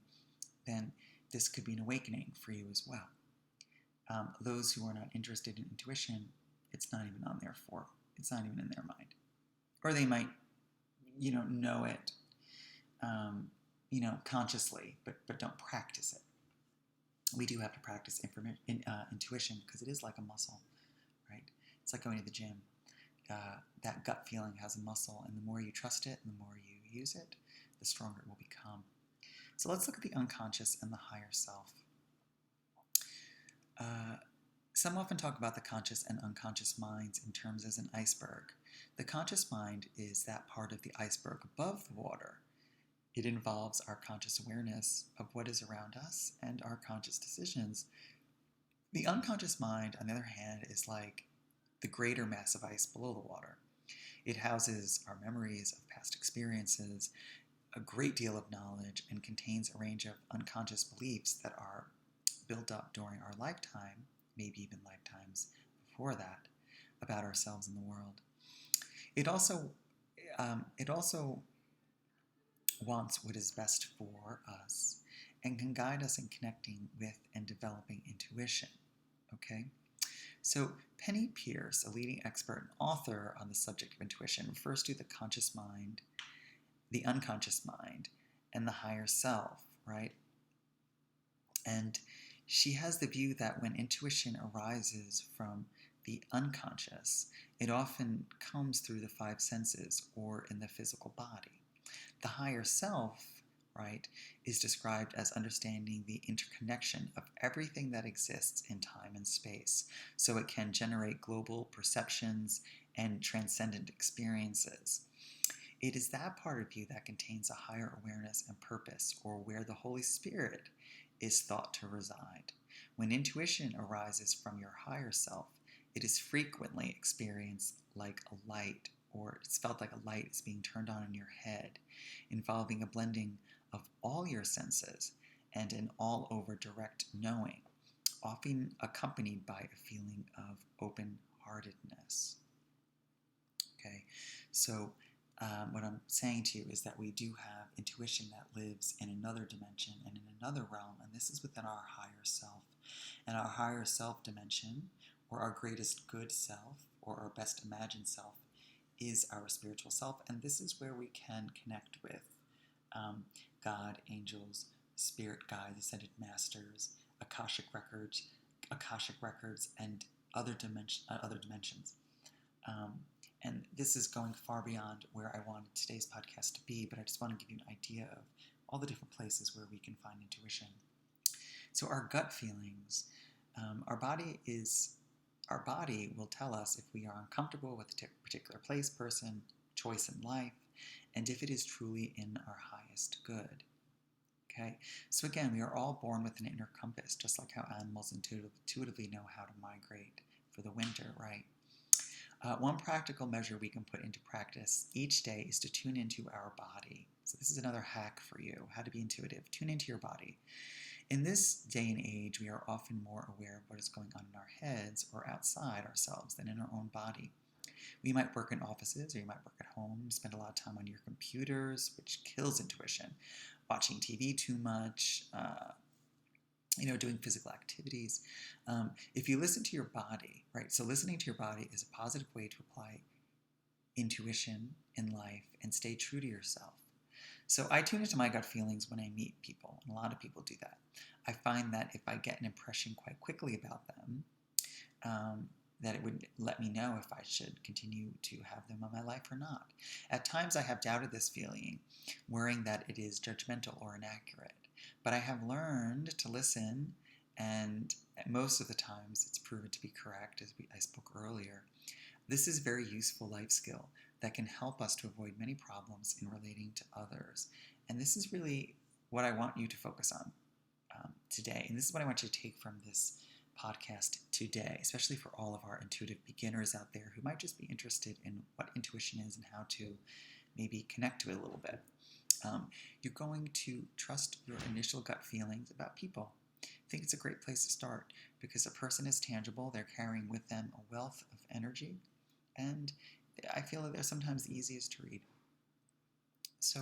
then this could be an awakening for you as well. Those who are not interested in intuition, it's not even on their form. It's not even in their mind. Or they might, know it, consciously, but don't practice it. We do have to practice intuition because it is like a muscle, right? It's like going to the gym. That gut feeling has a muscle, and the more you trust it and the more you use it, the stronger it will become. So let's look at the unconscious and the higher self. Some often talk about the conscious and unconscious minds in terms as an iceberg. The conscious mind is that part of the iceberg above the water. It involves our conscious awareness of what is around us and our conscious decisions. The unconscious mind, on the other hand, is like the greater mass of ice below the water. It houses our memories of past experiences, a great deal of knowledge, and contains a range of unconscious beliefs that are built up during our lifetime, maybe even lifetimes before that, about ourselves and the world. It also wants what is best for us and can guide us in connecting with and developing intuition. Okay? So Penny Pierce, a leading expert and author on the subject of intuition, refers to the conscious mind, the unconscious mind, and the higher self, right? And she has the view that when intuition arises from the unconscious, it often comes through the 5 senses or in the physical body. The higher self, right, is described as understanding the interconnection of everything that exists in time and space, so it can generate global perceptions and transcendent experiences. It is that part of you that contains a higher awareness and purpose, or where the Holy Spirit is thought to reside. When intuition arises from your higher self, it is frequently experienced like a light, or it's felt like a light is being turned on in your head, involving a blending of all your senses and an all-over direct knowing, often accompanied by a feeling of open-heartedness. Okay, so what I'm saying to you is that we do have intuition that lives in another dimension and in another realm, and this is within our higher self. And our higher self dimension, or our greatest good self, or our best imagined self, is our spiritual self, and this is where we can connect with God, angels, spirit guides, ascended masters, Akashic records, and other dimensions. And this is going far beyond where I wanted today's podcast to be, but I just want to give you an idea of all the different places where we can find intuition. So our gut feelings, our body will tell us if we are uncomfortable with a particular place, person, choice in life, and if it is truly in our highest good. Okay, so again, we are all born with an inner compass, just like how animals intuitively know how to migrate for the winter, right? One practical measure we can put into practice each day is to tune into our body. So this is another hack for you, how to be intuitive. Tune into your body. In this day and age, we are often more aware of what is going on in our heads or outside ourselves than in our own body. We might work in offices, or you might work at home, spend a lot of time on your computers, which kills intuition. Watching TV too much, doing physical activities. If you listen to your body, right? So listening to your body is a positive way to apply intuition in life and stay true to yourself. So I tune into my gut feelings when I meet people, and a lot of people do that. I find that if I get an impression quite quickly about them, that it would let me know if I should continue to have them in my life or not. At times I have doubted this feeling, worrying that it is judgmental or inaccurate. But I have learned to listen, and most of the times it's proven to be correct, as I spoke earlier. This is a very useful life skill that can help us to avoid many problems in relating to others. And this is really what I want you to focus on today. And this is what I want you to take from this podcast today, especially for all of our intuitive beginners out there who might just be interested in what intuition is and how to maybe connect to it a little bit. You're going to trust your initial gut feelings about people. I think it's a great place to start because a person is tangible. They're carrying with them a wealth of energy, and I feel that they're sometimes the easiest to read. So,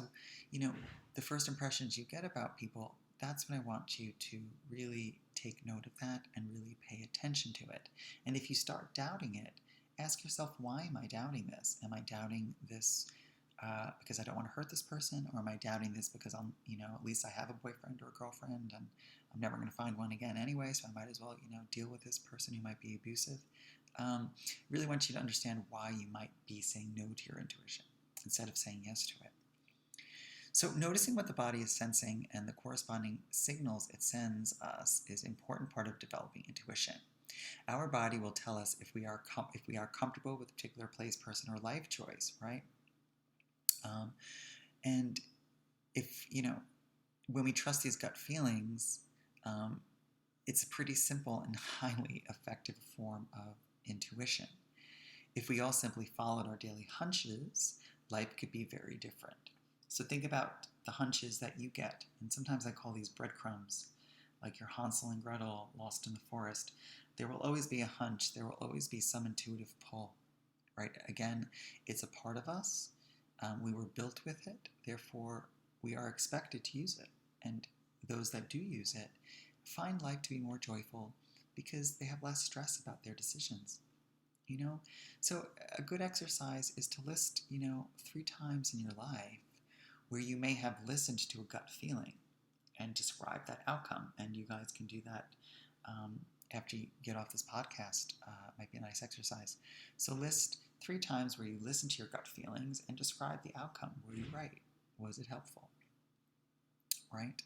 the first impressions you get about people, that's when I want you to really take note of that and really pay attention to it. And if you start doubting it, ask yourself, why am I doubting this? Am I doubting this because I don't want to hurt this person, or am I doubting this because at least I have a boyfriend or a girlfriend and I'm never going to find one again anyway, so I might as well, deal with this person who might be abusive. Really want you to understand why you might be saying no to your intuition instead of saying yes to it. So noticing what the body is sensing and the corresponding signals it sends us is an important part of developing intuition. Our body will tell us if we are comfortable with a particular place, person, or life choice, right? And if, when we trust these gut feelings, it's a pretty simple and highly effective form of intuition. If we all simply followed our daily hunches, life could be very different. So think about the hunches that you get, and sometimes I call these breadcrumbs, like your Hansel and Gretel lost in the forest. There will always be a hunch. There will always be some intuitive pull, right? Again, it's a part of us. We were built with it, therefore we are expected to use it. And those that do use it find life to be more joyful because they have less stress about their decisions. So a good exercise is to list, 3 times in your life where you may have listened to a gut feeling and describe that outcome. And you guys can do that after you get off this podcast. Might be a nice exercise. So list 3 times where you listen to your gut feelings and describe the outcome. Were you right? Was it helpful? Right?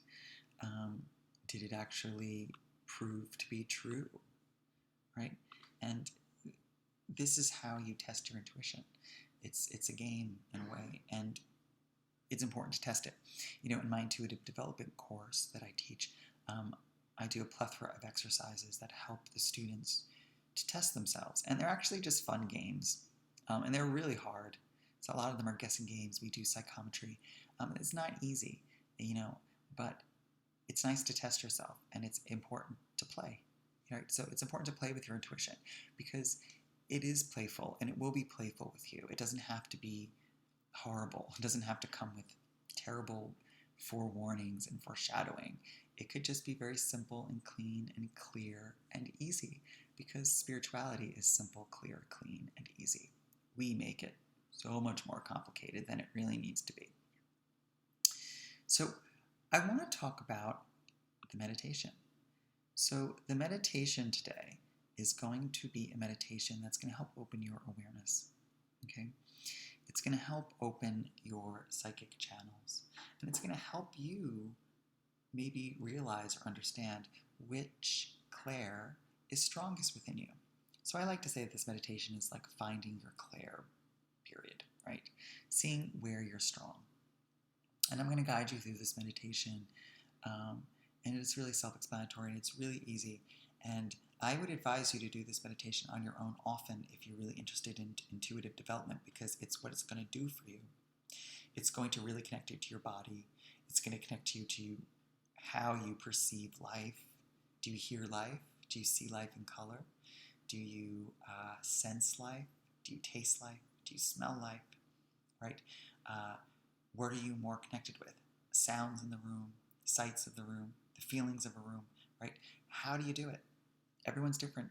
Did it actually prove to be true? Right? And this is how you test your intuition. It's a game in a way, and it's important to test it. In my intuitive development course that I teach, I do a plethora of exercises that help the students to test themselves. And they're actually just fun games. And they're really hard. So a lot of them are guessing games. We do psychometry. It's not easy, but it's nice to test yourself, and it's important to play. Right? So it's important to play with your intuition because it is playful, and it will be playful with you. It doesn't have to be horrible. It doesn't have to come with terrible forewarnings and foreshadowing. It could just be very simple and clean and clear and easy, because spirituality is simple, clear, clean, and easy. We make it so much more complicated than it really needs to be. So I want to talk about the meditation. So the meditation today is going to be a meditation that's going to help open your awareness. Okay? It's going to help open your psychic channels, and it's going to help you maybe realize or understand which clair is strongest within you. So I like to say that this meditation is like finding your clair, period, right? Seeing where you're strong. And I'm going to guide you through this meditation, and it's really self-explanatory, and it's really easy. And I would advise you to do this meditation on your own often if you're really interested in intuitive development, because it's what it's going to do for you. It's going to really connect you to your body. It's going to connect you to how you perceive life. Do you hear life? Do you see life in color? Do you sense life? Do you taste life? Do you smell life? Right? What are you more connected with? Sounds in the room, sights of the room, the feelings of a room, right? How do you do it? Everyone's different.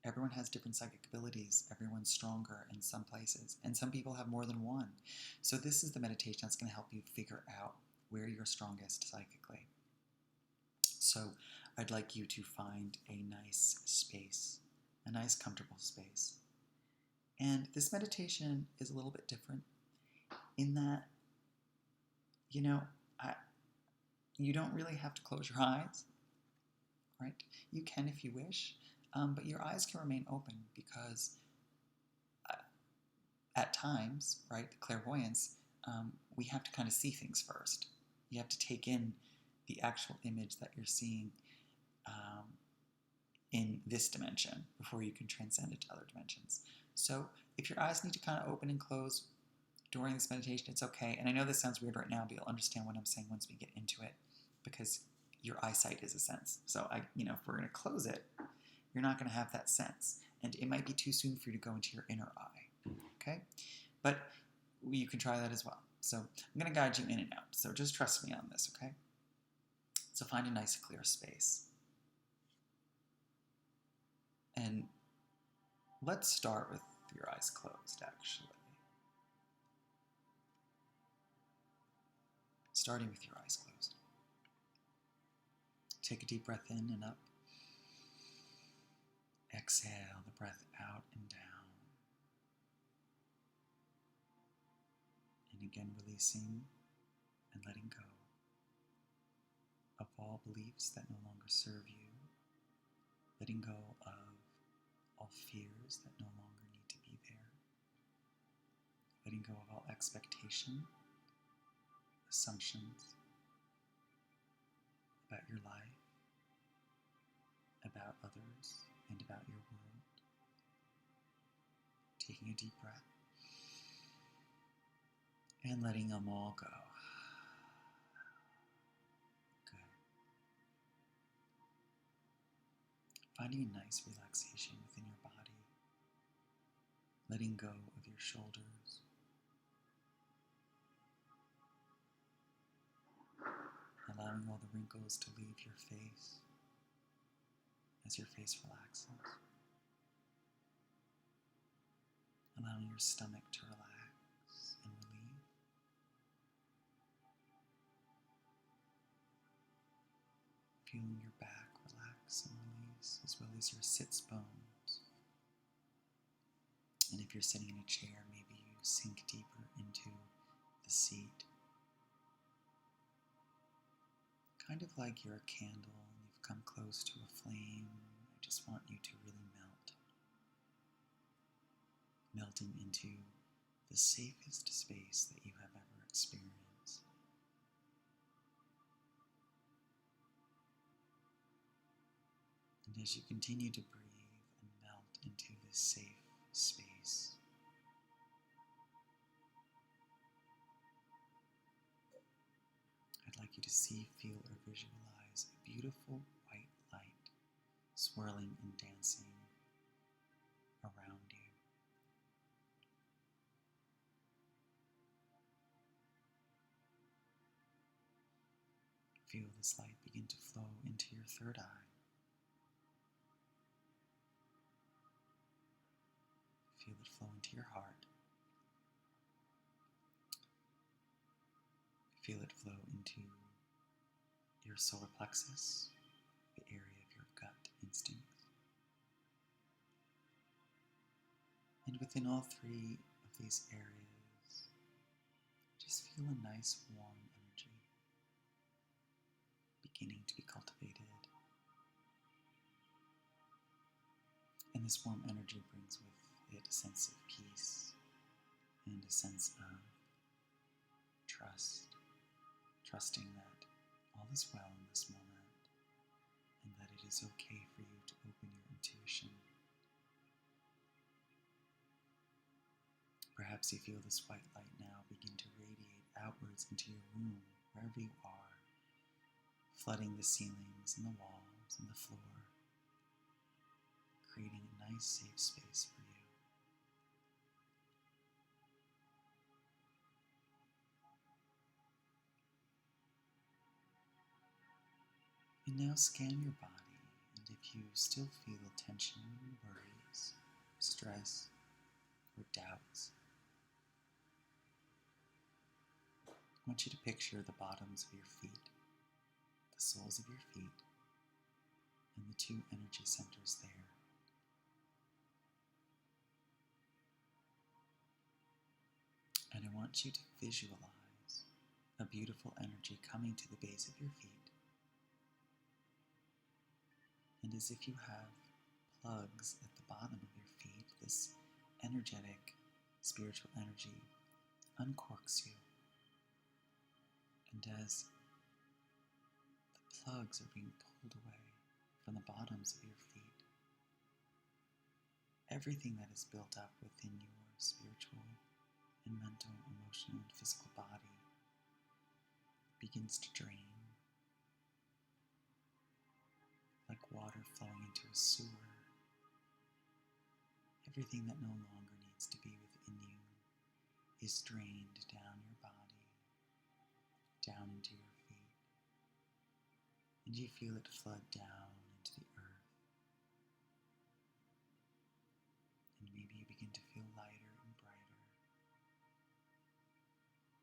Everyone has different psychic abilities. Everyone's stronger in some places, and some people have more than one. So this is the meditation that's going to help you figure out where you're strongest psychically. So I'd like you to find a nice space, a nice comfortable space. And this meditation is a little bit different in that, you don't really have to close your eyes, right? You can if you wish, but your eyes can remain open, because at times, right, the clairvoyance, we have to kind of see things first. You have to take in the actual image that you're seeing in this dimension before you can transcend it to other dimensions. So if your eyes need to kind of open and close during this meditation, it's okay. And I know this sounds weird right now, but you'll understand what I'm saying once we get into it, because your eyesight is a sense. So if we're going to close it, you're not going to have that sense, and it might be too soon for you to go into your inner eye. Okay, but you can try that as well. So I'm going to guide you in and out. So just trust me on this. Okay. So find a nice clear space, and let's start with your eyes closed. Actually, starting with your eyes closed. Take a deep breath in and up. Exhale the breath out and down. And again, releasing and letting go of all beliefs that no longer serve you. Letting go of all fears that no longer need to be there. Letting go of all expectation, assumptions about your life, about others, and about your world. Taking a deep breath and letting them all go. Good. Finding a nice relaxation within your body. Letting go of your shoulders. Allowing all the wrinkles to leave your face as your face relaxes. Allowing your stomach to relax and relieve. Feeling your back relax and release, as well as your sits bones. And if you're sitting in a chair, maybe you sink deeper into the seat. Kind of like you're a candle and you've come close to a flame. I just want you to really melt. Melting into the safest space that you have ever experienced. And as you continue to breathe and melt into this safe space, I'd like you to see, feel, or visualize a beautiful white light swirling and dancing around you. Feel this light begin to flow into your third eye. Feel it flow into your heart. Feel it flow into your solar plexus, the area of your gut instincts. And within all three of these areas, just feel a nice warm energy beginning to be cultivated. And this warm energy brings with it a sense of peace and a sense of trust, trusting that all is well in this moment and that it is okay for you to open your intuition. Perhaps you feel this white light now begin to radiate outwards into your room, wherever you are, flooding the ceilings and the walls and the floor, creating a nice safe space for you. And now scan your body, and if you still feel tension, worries, stress, or doubts, I want you to picture the bottoms of your feet, the soles of your feet, and the two energy centers there. And I want you to visualize a beautiful energy coming to the base of your feet. And as if you have plugs at the bottom of your feet, this energetic, spiritual energy uncorks you. And as the plugs are being pulled away from the bottoms of your feet, everything that is built up within your spiritual and mental, emotional, and physical body begins to drain, like water flowing into a sewer. Everything that no longer needs to be within you is drained down your body, down into your feet, and you feel it flood down into the earth. And maybe you begin to feel lighter and brighter,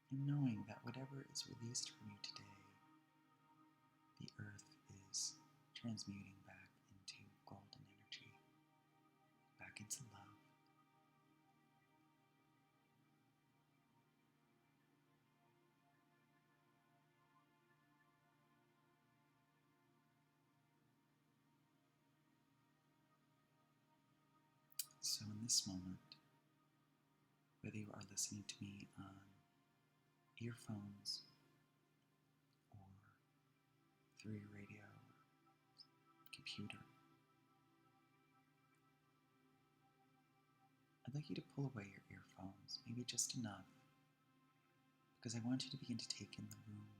and knowing that whatever is released from you today, the earth is transmuting back into golden energy, back into love. So in this moment, whether you are listening to me on earphones or through your radio or computer, I'd like you to pull away your earphones, maybe just enough, because I want you to begin to take in the room.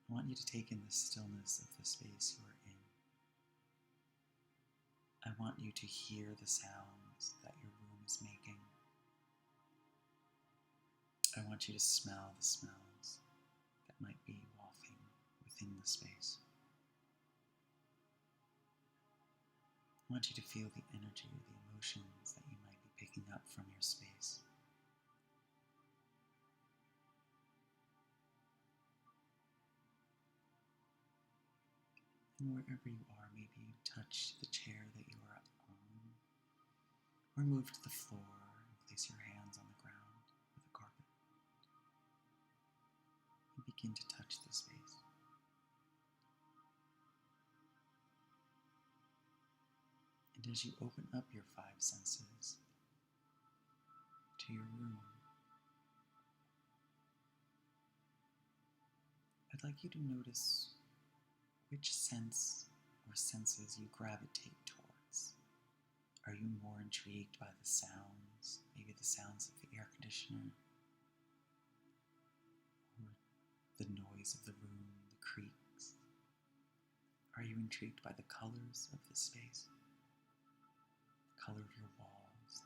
I want you to take in the stillness of the space you are in. I want you to hear the sounds that your room is making. I want you to smell the smells that might be wafting within the space. I want you to feel the energy or the emotions that you might be picking up from your space. And wherever you are, maybe you touch the chair that you are on, or move to the floor and place your hands on the ground or the carpet, and begin to touch the space. And as you open up your five senses to your room, I'd like you to notice which sense or senses you gravitate towards. Are you more intrigued by the sounds, maybe the sounds of the air conditioner, or the noise of the room, the creaks? Are you intrigued by the colors of the space, the color of your walls,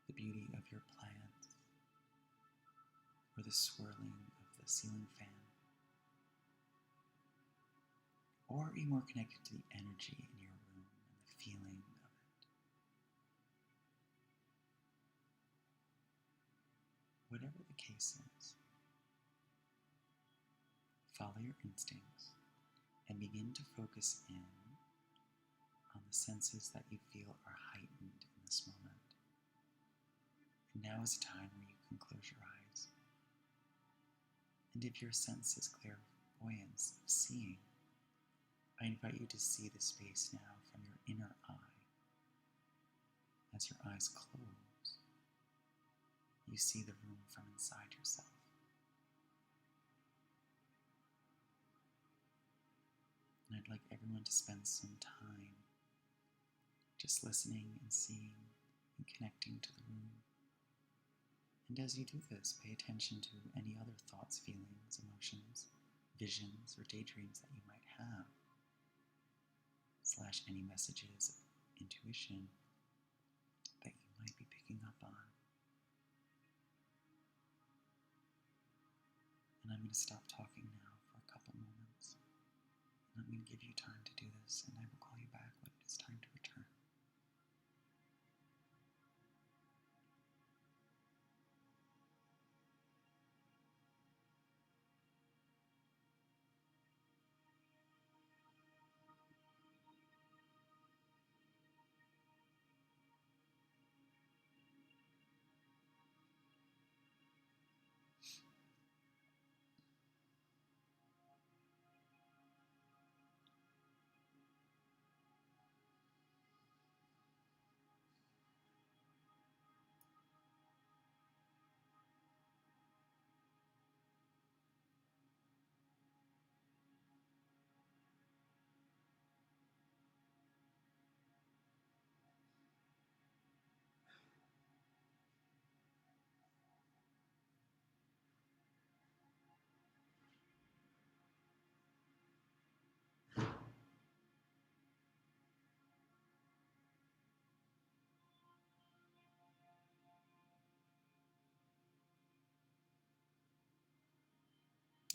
the beauty of your plants, the swirling of the ceiling fan? Or are you more connected to the energy in your room and the feeling of it? Whatever the case is, follow your instincts and begin to focus in on the senses that you feel are heightened in this moment. And now is a time where you can close your eyes. And if your sense is clairvoyance of seeing, I invite you to see the space now from your inner eye. As your eyes close, you see the room from inside yourself. And I'd like everyone to spend some time just listening and seeing and connecting to the room. And as you do this, pay attention to any other thoughts, feelings, emotions, visions, or daydreams that you might have, / any messages of intuition that you might be picking up on. And I'm going to stop talking now for a couple moments. And I'm going to give you time to do this, and I will call you back when it is time to return.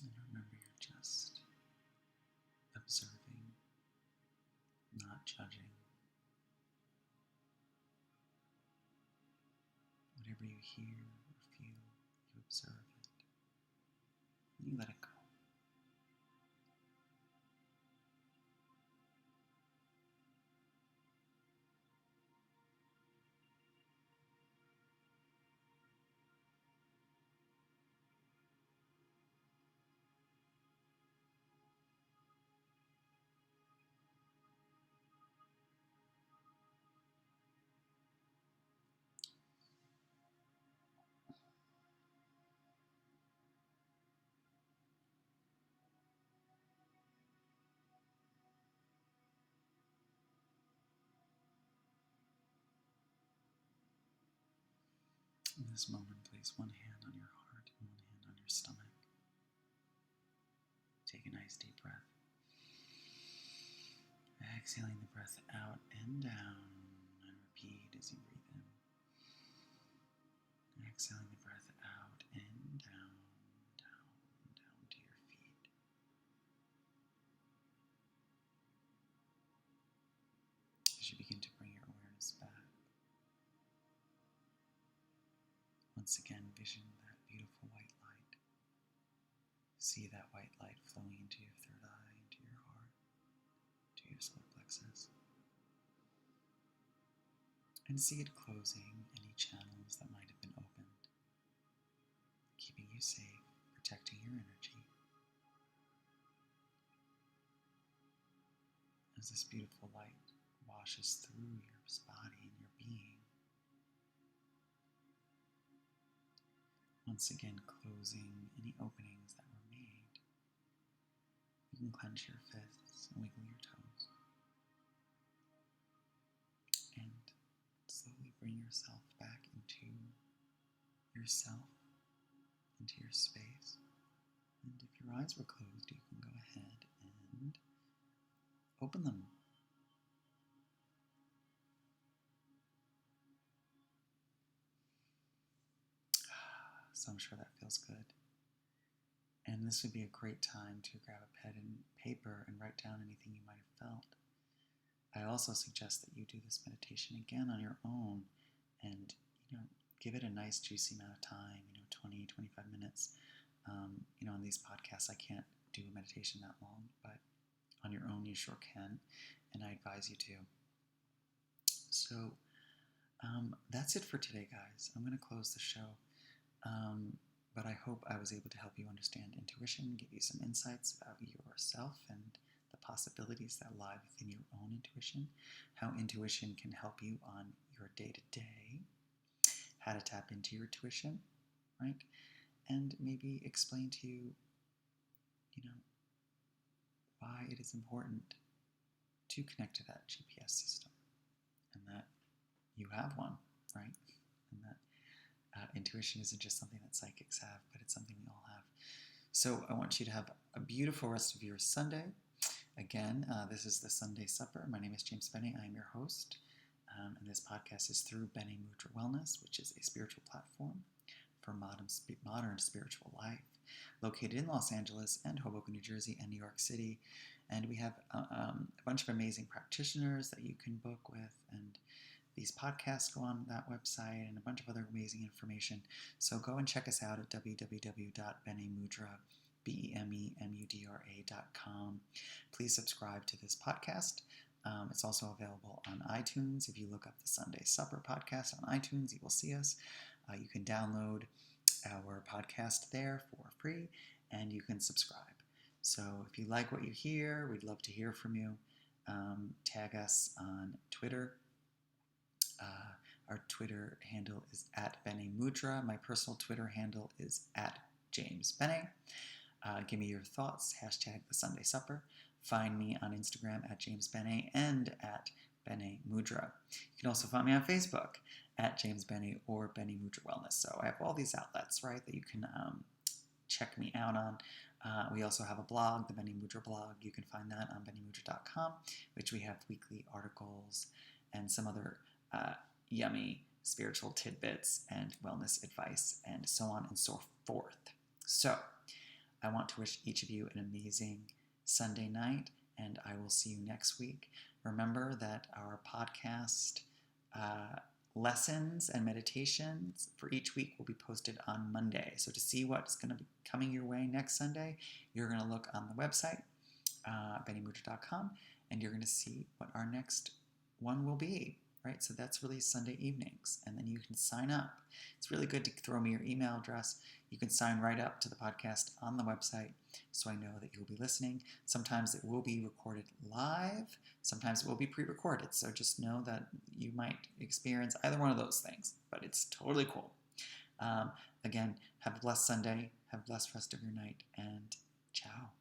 And remember, you're just observing, not judging. Whatever you hear or feel, you observe it, and you let it go. In this moment, place one hand on your heart and one hand on your stomach. Take a nice deep breath. Exhaling the breath out and down, and repeat as you breathe in. Exhaling the breath out and down, down, down to your feet. As you begin to bring your awareness back, once again, vision that beautiful white light. See that white light flowing into your third eye, into your heart, to your solar plexus. And see it closing any channels that might have been opened, keeping you safe, protecting your energy. As this beautiful light washes through your body and your being, once again closing any openings that were made. You can clench your fists and wiggle your toes. And slowly bring yourself back into yourself, into your space. And if your eyes were closed, you can go ahead and open them. So I'm sure that feels good. And this would be a great time to grab a pen and paper and write down anything you might have felt. I also suggest that you do this meditation again on your own and, give it a nice juicy amount of time, 20, 25 minutes. On these podcasts, I can't do a meditation that long, but on your own, you sure can, and I advise you to. So that's it for today, guys. I'm going to close the show, but I hope I was able to help you understand intuition, give you some insights about yourself and the possibilities that lie within your own intuition, how intuition can help you on your day-to-day, how to tap into your intuition, right? And maybe explain to you, why it is important to connect to that GPS system, and that you have one, right? And that intuition isn't just something that psychics have, but it's something we all have. So I want you to have a beautiful rest of your Sunday. Again, this is the Sunday Supper. My name is James Bene. I am your host. And this podcast is through Bene Mudra Wellness, which is a spiritual platform for modern spiritual life, located in Los Angeles and Hoboken, New Jersey, and New York City. And we have a bunch of amazing practitioners that you can book with, and these podcasts go on that website, and a bunch of other amazing information. So go and check us out at www.benemudra.com. Please subscribe to this podcast. It's also available on iTunes. If you look up the Sunday Supper podcast on iTunes, you will see us. You can download our podcast there for free, and you can subscribe. So if you like what you hear, we'd love to hear from you. Tag us on Twitter. Our Twitter handle is @BeneMudra. My personal Twitter handle is @JamesBene. Give me your thoughts, hashtag the Sunday Supper. Find me on Instagram @JamesBene and @BeneMudra. You can also find me on Facebook @JamesBene or Bene Mudra Wellness. So I have all these outlets, right, that you can check me out on. We also have a blog, the Bene Mudra blog. You can find that on benemudra.com, which we have weekly articles and some other yummy spiritual tidbits and wellness advice and so on and so forth. So I want to wish each of you an amazing Sunday night, and I will see you next week. Remember that our podcast lessons and meditations for each week will be posted on Monday. So to see what's going to be coming your way next Sunday, you're going to look on the website, benemudra.com, and you're going to see what our next one will be, right? So that's released Sunday evenings, and then you can sign up. It's really good to throw me your email address. You can sign right up to the podcast on the website, so I know that you'll be listening. Sometimes it will be recorded live. Sometimes it will be pre-recorded. So just know that you might experience either one of those things, but it's totally cool. Again, have a blessed Sunday. Have a blessed rest of your night, and ciao.